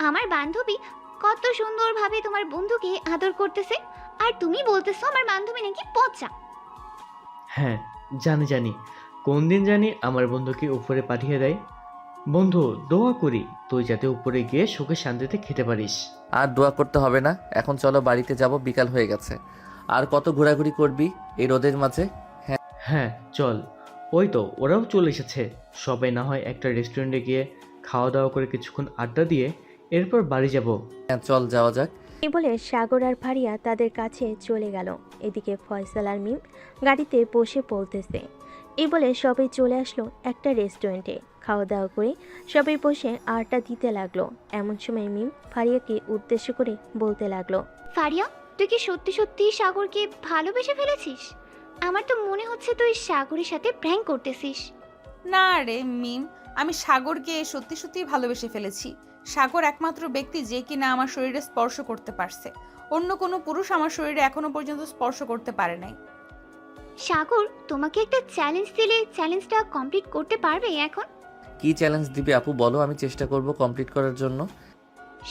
আমার বান্ধবী কত সুন্দরভাবে তোমার বন্ধুকে আদর করতেছে, আর তুমি বলতেছো আমার বান্ধবী নাকি পচা। হ্যাঁ জানি, কোন দিন জানি আমার বন্ধুকে উপরে পাঠিয়ে দেয়। বন্ধু দোয়া করি তুই যাতে উপরে গিয়ে সুখে শান্তিতে খেতে পারিস। আর দোয়া করতে হবে না, এখন চলো বাড়িতে যাব, বিকাল হয়ে গেছে। আর কত ঘোরাঘুরি করবি এই রোদের মাঝে? হ্যাঁ চল, ওই তো ওরাও চলে এসেছে। সবাই না হয় একটা রেস্টুরেন্টে গিয়ে খাওয়া দাওয়া করে কিছুক্ষণ আড্ডা দিয়ে এরপর বাড়ি যাব। হ্যাঁ চল যাওয়া যাক। এই বলে সাগর আর ফারিয়া তাদের কাছে চলে গেল। এদিকে ফয়সাল আর মিম গাড়িতে বসে পড়তেছে। এই বলে সবাই চলে আসলো একটা রেস্টুরেন্টে। খাওয়া দাওয়া করে সবাই বসে আড্ডা দিতে লাগলো। এমন সময় মিম ফারিয়াকে উদ্দেশ্য করে বলতে লাগলো, ফারিয়া, তুই কি সত্যি সত্যি সাগরকে ভালোবেসে ফেলেছিস? আমার তো মনে হচ্ছে তুই সাগরের সাথে প্র্যাঙ্ক করতেছিস। না রে মিম, আমি সাগরকে সত্যি সত্যিই ভালোবেসে ফেলেছি। সাগর একমাত্র ব্যক্তি যে কিনা আমার শরীরে স্পর্শ করতে পারছে। অন্য কোনো পুরুষ আমার শরীরে এখনো পর্যন্ত স্পর্শ করতে পারে নাই। সাগর, তোমাকে একটা চ্যালেঞ্জ দিলে চ্যালেঞ্জটা কমপ্লিট করতে পারবে এখন? কি চ্যালেঞ্জ দিবে আপু বলো, আমি চেষ্টা করব কমপ্লিট করার জন্য।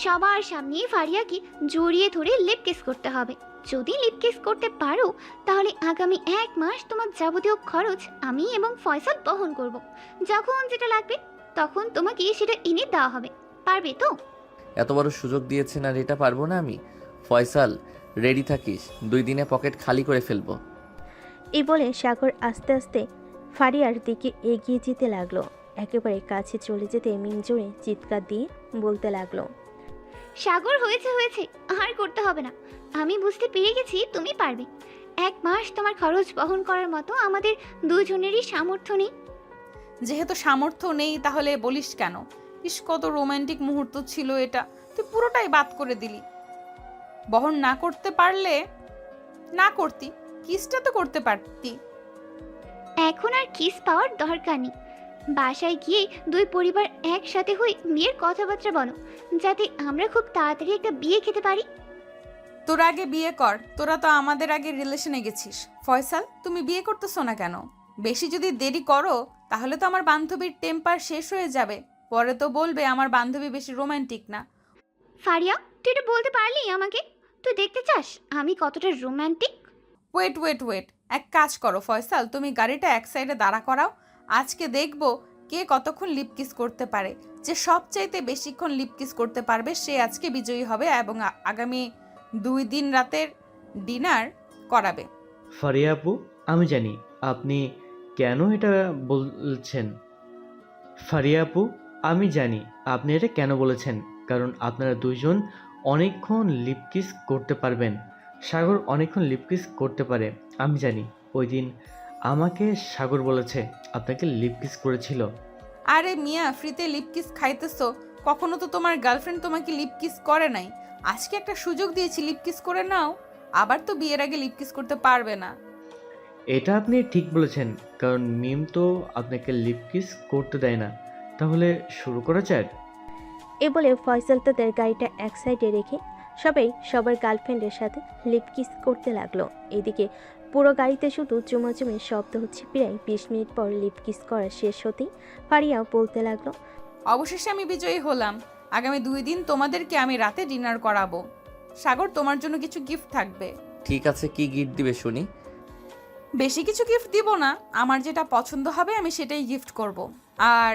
সবার সামনে ফারিয়াকে জড়িয়ে ধরে লিপ কিস করতে হবে। যদি লিপ কিস করতে পারো তাহলে আগামী 1 মাস তোমার যাবতীয় খরচ আমি এবং ফয়সাল বহন করব। যখন যেটা লাগবে তখন তোমাকে সেটা এনে দেওয়া হবে। পারবে তো? এত বড় সুযোগ দিয়েছেন আর এটা পারবো না আমি? ফয়সাল, রেডি থাকিস, 2 দিনে পকেট খালি করে ফেলবো। এই বলে সাগর আস্তে আস্তে ফারিয়ার দিকে এগিয়ে যেতে লাগলো। একেবারে কাছে চলে যেতে মিম জোরে চিৎকার দিয়ে বলতে লাগলো, সাগর, হয়েছে হয়েছে, আর করতে হবে না। আমি বুঝতে পেরে গেছি তুমি পারবে। 1 মাস তোমার খরচ বহন করার মতো আমাদের দুজনেরই সামর্থ্য নেই। যেহেতু সামর্থ্য নেই তাহলে বলিস কেন? ইস, কত রোমান্টিক মুহূর্ত ছিল এটা, তুই পুরোটাই বাদ করে দিলি। বহন না করতে পারলে না করতি, কিসটা তো করতে পারতি। এখন আর কিস পাওয়ার দরকার নেই। বাসায় গিয়ে 2 পরিবার একসাথে হয়ে বিয়ের কথাবার্তা বলো, যাতে আমরা খুব তাড়াতাড়ি একটা বিয়ে খেতে পারি। তোর আগে বিয়ে কর, তোরা তো আমাদের আগে রিলেশনে গেছিস। ফয়সাল, তুমি বিয়ে করতেছো না কেন? বেশি যদি দেরি করো তাহলে তো আমার বান্ধবীর টেম্পার শেষ হয়ে যাবে। পরে তো বলবে আমার বান্ধবী বেশি রোমান্টিক না। ফারিয়া, তুই এটা বলতে পারলি আমাকে? তুই দেখতে চাস আমি কতটা রোমান্টিক? ওয়েট ওয়েট ওয়েট, এক কাজ করো ফয়সাল, তুমি গাড়িটা এক সাইডে দাঁড়া করাও। আজকে দেখবো কে কতক্ষণ লিপ কিস করতে পারে। যে সবচাইতে বেশিক্ষণ লিপ কিস করতে পারবে সে আজকে বিজয়ী হবে এবং আগামী 2 দিন রাতের ডিনার করাবে। ফারিয়া আপু, আমি জানি আপনি কেন এটা বলছেন। ফারিয়া আপু, আমি জানি আপনি এটা কেন বলেছেন, কারণ আপনারা দুইজন অনেকক্ষণ লিপ কিস করতে পারবেন। সাগর অনেকক্ষণ লিপ কিস করতে পারে, আমি জানি। ওই দিন আমাকে সাগর বলেছে আপনাকে লিপ কিস করেছিল। আরে মিয়া, ফ্রিতে লিপ কিস খাইতেছো? কখনো তো তোমার গার্লফ্রেন্ড তোমাকে লিপ কিস করে নাই। আজকে একটা সুযোগ দিয়েছি, লিপ কিস করে নাও। আবার তো বিয়ের আগে লিপ কিস করতে পারবে না। এটা আপনি ঠিক বলেছেন, কারণ মিম তো আপনাকে লিপ কিস করতে দেয় না। তাহলে শুরু করা যাক। এ বলে ফয়সাল তাদের গাড়িটা এক সাইডে রেখে সবাই সবার গার্লফ্রেন্ডের সাথে লিপ কিস করতে লাগলো। এদিকে পুরো গাড়িতে শুধু চুমাচুমির শব্দ হচ্ছে। প্রায় 20 মিনিট পর লিপ কিস করা শেষ হতেই ফারিয়াও বলতে লাগলো, অবশেষে আমি বিজয়ী হলাম। আগামী 2 দিন তোমাদেরকে আমি রাতে ডিনার করাবো। সাগর, তোমার জন্য কিছু গিফট থাকবে। ঠিক আছে, কি গিফট দিবে শুনি? বেশি কিছু গিফট দিব না, আমার যেটা পছন্দ হবে আমি সেটাই গিফট করব। আর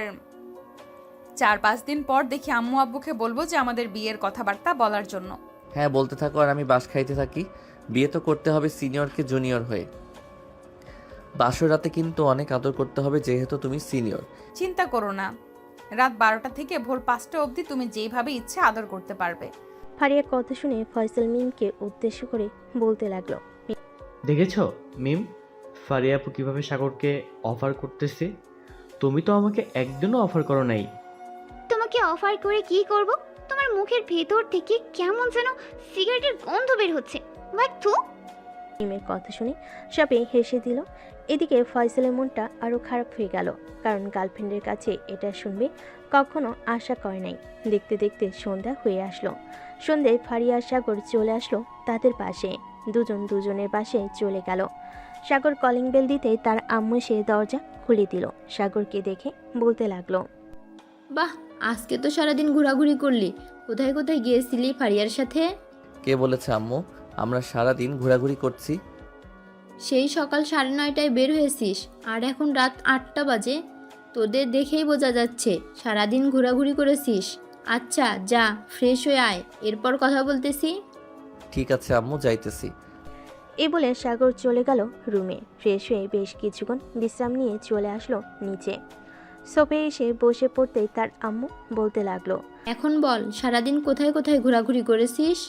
4-5 দিন পর দেখি আম্মু আব্বুকে বলবো যে আমাদের বিয়ের কথাবার্তা বলার জন্য। হ্যাঁ, বলতে থাকো আর আমি বাস খাইতে থাকি। বিয়ে তো করতে হবে সিনিয়রকে জুনিয়র হয়ে। বাসর রাতে কিন্তু অনেক আদর করতে হবে যেহেতু তুমি সিনিয়র। চিন্তা করো না, রাত 12টা থেকে ভোর 5টা অবধি তুমি যেইভাবে ইচ্ছে আদর করতে পারবে। ফারিয়ার কথা শুনে ফয়সাল মিমকে উদ্দেশ্য করে বলতে লাগলো, দেখেছ মিম, ফারিয়া আপু কীভাবে সাগরকে অফার করতেছে? তুমি তো আমাকে একদিনও অফার করো নাই। তোমাকে অফার করে কি করব? তোমার মুখের ভেতর থেকে কেমন যেন সিগারেটের গন্ধ বের হচ্ছে। বাথু। মিমের কথা শুনে সবাই হেসে দিল। এদিকে ফয়সালের মনটা আরও খারাপ হয়ে গেল, কারণ গার্লফ্রেন্ডের কাছে এটা শুনবে কখনো আশা করে নাই। দেখতে দেখতে সন্ধ্যা হয়ে আসলো। সন্ধ্যায় ফারিয়া আর সাগর চলে আসলো তাদের পাশে। দুজন দুজনের পাশে চলে গেল। সাগর কলিং বেল দিতে তার আম্মু সে দরজা খুলে দিল। সাগরকে দেখে বলতে লাগলো, বাহ, আজকে তো সারাদিন ঘোরাঘুরি করলি। কোথায় কোথায় গিয়েছিলি ফারিয়ার সাথে? কে বলেছে আম্মু আমরা সারা দিন ঘোরাঘুরি করছি? সেই সকাল 9:30টায় বের হয়েছিস আর এখন রাত 8টা বাজে। তোদের দেখেই বোঝা যাচ্ছে সারাদিন ঘোরাঘুরি করেছিস। আচ্ছা যা, ফ্রেশ হয়ে আয়, এরপর কথা বলতেছি। ঠিক আছে আম্মু, যাইতেছি। এই বলে সাগর চলে গেল রুমে। ফ্রেশ হয়ে বেশ কিছুক্ষণ বিশ্রাম নিয়ে চলে আসলো নিচে। সোফে এসে বসে পড়তেই তার আম্মু বলতে লাগলো, এখন বল, সারাদিন কোথায় কোথায় ঘোরাঘুরি করেছিস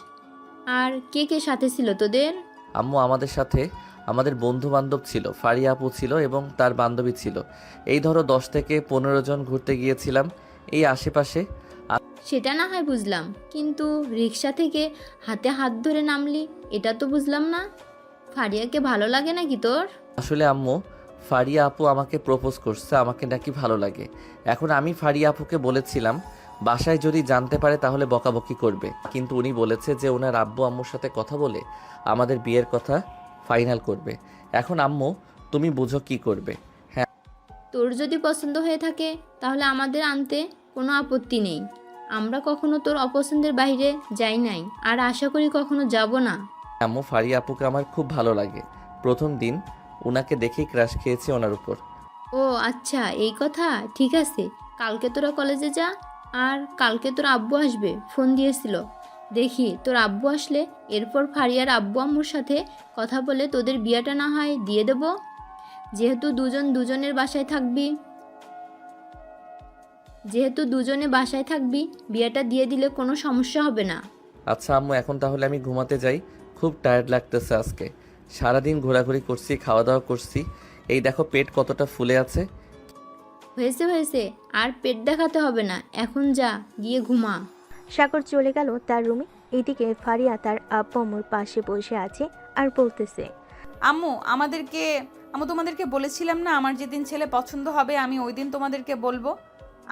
আর কে কে সাথে ছিল তোদের? আম্মু, আমাদের সাথে আমাদের বন্ধু বান্ধব ছিল, ফারিয়া আপু ছিল এবং তার বান্ধবী ছিল। এই ধরো 10 থেকে 15 জন ঘুরতে গিয়েছিলাম এই আশেপাশে। সেটা না হয় বুঝলাম, কিন্তু রিক্সা থেকে হাতে হাত ধরে নামলি, এটা তো বুঝলাম না। ফারিয়াকে ভালো লাগে নাকি তোর? আসলে আম্মু, ফারিয়া আপু আমাকে প্রপোজ করছে, আমাকে নাকি ভালো লাগে। এখন আমি ফারিয়া আপুকে বলেছিলাম বাসায় যদি জানতে পারে তাহলে বকাবকি করবে, কিন্তু উনি বলেছে যে ওনার আব্বু আম্মুর সাথে কথা বলে আমাদের বিয়ের কথা ফাইনাল করবে। এখন আম্মু তুমি বুঝো কি করবে। তোর যদি পছন্দ হয়ে থাকে তাহলে আমাদের আনতে কোনো আপত্তি নেই। আমরা কখনো তোর অপছন্দের বাইরে যাই নাই, আর আশা করি কখনো যাব না। আম্মু ফারিয়া আপুকে আমার খুব ভালো লাগে, প্রথম দিন ওনাকে দেখেই ক্রাশ খেয়েছি ওনার উপর। ও আচ্ছা, এই কথা। ঠিক আছে, কালকে তোরা কলেজে যা, আর কালকে তোর আব্বু আসবে, ফোন দিয়েছিল। দেখি তোর আব্বু আসলে এরপর ফারিয়ার আব্বু আম্মুর সাথে কথা বলে তোদের বিয়েটা না হয় দিয়ে দেব। যেহেতু দুজনে বাসায় থাকবি, বিয়েটা দিয়ে দিলে কোনো সমস্যা হবে না। আচ্ছা আম্মু, এখন তাহলে আমি ঘুমাতে যাই, খুব টায়ার্ড লাগতেছে আজকে। সারাদিন ঘোরাঘুরি করছি, খাওয়া দাওয়া করছি, এই দেখো পেট কতটা ফুলে আছে। হয়েছে, আর পেট দেখাতে হবে না, এখন যা, গিয়ে ঘুমা। সাগর চলে গেল তার রুমে। এদিকে ফারিয়া তার আব্বু আম্মুর পাশে বসে আছে আর বলতেছে, আম্মু তোমাদেরকে বলেছিলাম না আমার যেদিন ছেলে পছন্দ হবে আমি ওই দিন তোমাদেরকে বলবো।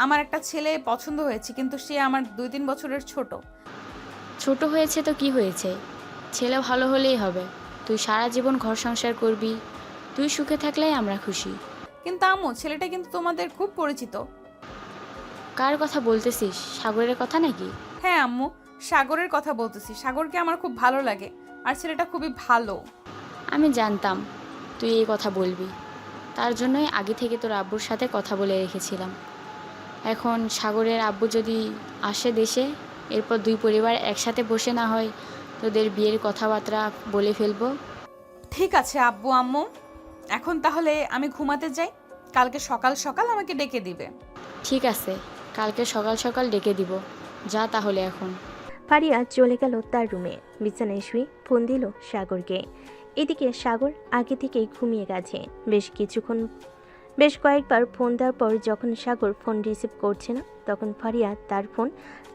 আমার একটা ছেলে পছন্দ হয়েছে, কিন্তু সে আমার 2-3 বছরের ছোট। ছোট হয়েছে তো কি হয়েছে, ছেলে ভালো হলেই হবে। তুই সারা জীবন ঘর সংসার করবি, তুই সুখে থাকলেই আমরা খুশি। কিন্তু আম্মু ছেলেটা কিন্তু তোমাদের খুব পরিচিত। কার কথা বলতেছিস, সাগরের কথা নাকি? হ্যাঁ আম্মু, সাগরের কথা বলতেছি। সাগরকে আমার খুব ভালো লাগে, আর ছেলেটা খুবই ভালো। আমি জানতাম তুই এই কথা বলবি, তার জন্যই আগে থেকে তোর আব্বুর সাথে কথা বলে রেখেছিলাম। এখন সাগরের আব্বু যদি আসে দেশে, এরপর দুই পরিবার একসাথে বসে না হয় তোদের বিয়ের কথাবার্তা বলে ফেলবো। ঠিক আছে আব্বু আম্মু, এখন তাহলে আমি ঘুমাতে যাই, কালকে সকাল সকাল আমাকে ডেকে দিবে। ঠিক আছে, কালকে সকাল সকাল ডেকে দিব, যা তাহলে এখন। ফারিয়া চলে গেল তার রুমে। বিছানায় শুয়ে ফোন দিল সাগরকে। এদিকে সাগর আগে থেকেই ঘুমিয়ে গেছে। বেশ কয়েকবার ফোন দেওয়ার পর যখন সাগর ফোন রিসিভ করছে না, তখন ফারিয়া তার ফোন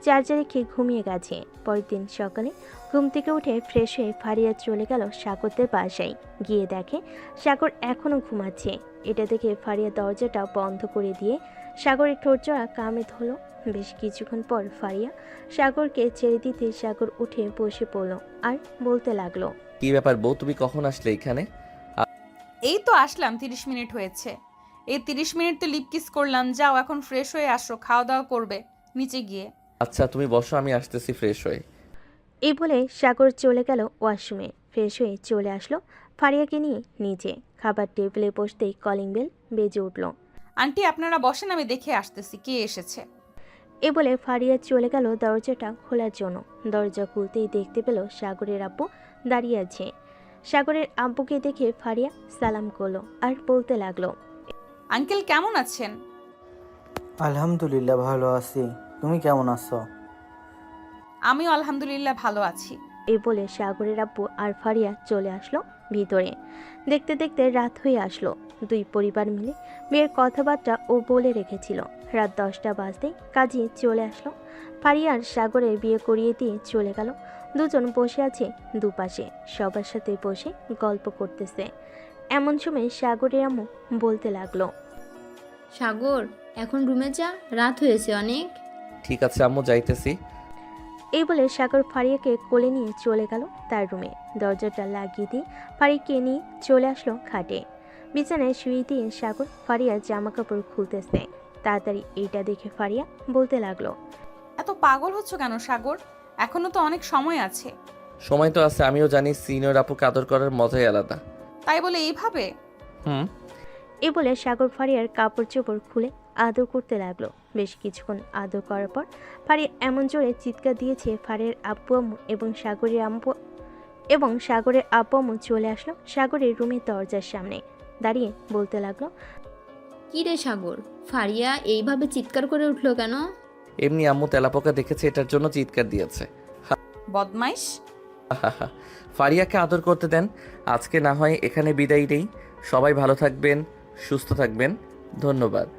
চার্জে রেখে ঘুমিয়ে গেছে। পরের দিন সকালে ঘুম থেকে উঠে ফ্রেশ হয়ে ফারিয়া চলে গেল সাগরদের বাসায়। গিয়ে দেখে সাগর এখনও ঘুমাচ্ছে। এটা দেখে ফারিয়া দরজাটা বন্ধ করে দিয়ে সাগরের ঠোঁটজোড়া কামড়ে ধরল। বেশ কিছুক্ষণ পর ফারিয়া সাগরকে ছেড়ে দিতে সাগর উঠে বসে পড়ল আর বলতে লাগলো, কি ব্যাপার বউ, তুমি কখন আসলে এখানে? এই তো আসলাম, 30 মিনিট হয়েছে। এই 30 মিনিট তো লিপ কিস করলাম। যাও এখন ফ্রেশ হয়ে আসো, খাওয়া দাওয়া করবে নিচে গিয়ে। আচ্ছা তুমি বসো, আমি আসতেছি ফ্রেশ হয়ে। এই বলে সাগর চলে গেল ওয়াশরুমে। ফ্রেশ হয়ে চলে আসলো ফারিয়াকে নিয়ে নিচে। খাবার টেবিলে বসতেই কলিং বেল বেজে উঠল। আন্টি আপনারা বসেন, আমি দেখে আসতেছি কে এসেছে। এ বলে ফারিয়া চলে গেল দরজাটা খোলার জন্য। দরজা খুলতেই দেখতে পেল সাগরের আব্বু দাঁড়িয়ে আছে। সাগরের আব্বুকে দেখে ফারিয়া সালাম করলো আর বলতে লাগলো, আঙ্কেল কেমন আছেন? আলহামদুলিল্লাহ ভালো আছি, তুমি কেমন আছো? আমিও আলহামদুলিল্লাহ ভালো আছি। এই বলে সাগরের আব্বু আর ফারিয়া চলে আসলো ভিতরে। দেখতে দেখতে রাত হয়ে আসলো। দুই পরিবার মিলে বিয়ের কথাবার্তা ও বলে রেখেছিল। রাত 10টা বাজতেই কাজী চলে আসলো। ফারিয়ার সাগরের বিয়ে করিয়ে দিয়ে চলে গেল। দুজন বসে আছে দুপাশে, সবার সাথে বসে গল্প করতেছে। এমন সময় সাগরের আম্মু বলতে লাগলো, সাগর এখন রুমে যা, রাত হয়েছে অনেক। ঠিক আছে আম্মু, যাইতেছি। এই বলে সাগর ফারিয়াকে কোলে নিয়ে চলে গেল তার রুমে। দরজাটা লাগিয়ে দিয়ে ফারিয়াকে নিয়ে চলে আসলো খাটে। বিছানায় শুয়ে দিয়ে সাগর ফারিয়ার জামা কাপড় খুলতেছে। তাড়াতাড়ি এইটা দেখে ফারিয়া বলতে লাগলো, এত পাগল হচ্ছ কেন সাগর? এখনো তো অনেক সময় আছে। সময় তো আছে, আমিও জানি সিনিয়র আপুকে আদর করার মজাই আলাদা। তাই বলে এইভাবে? এই বলে সাগর ফারিয়ার কাপড় চোপড় খুলে আদর করতে লাগলো। বেশ কিছুক্ষণ আদর করার পর ফারিয়া এমন জোরে চিৎকার দিয়েছে, ফারিয়ার আব্বু আম্মু এবং সাগরের আব্বু আম্মু চলে আসলো সাগরের রুমের দরজার সামনে। দাঁড়িয়ে বলতে লাগলো, কি রে সাগর, ফারিয়া এইভাবে চিৎকার করে উঠলো কেন? এমনি আম্মু তেলাপোকা দেখেছে, এটার জন্য চিৎকার দিয়েছে। বদমাইশ। ফারিয়াকে আদর করতে দেন, আজকে না হয় এখানে বিদায় নেই। সবাই ভালো থাকবেন, সুস্থ থাকবেন, ধন্যবাদ।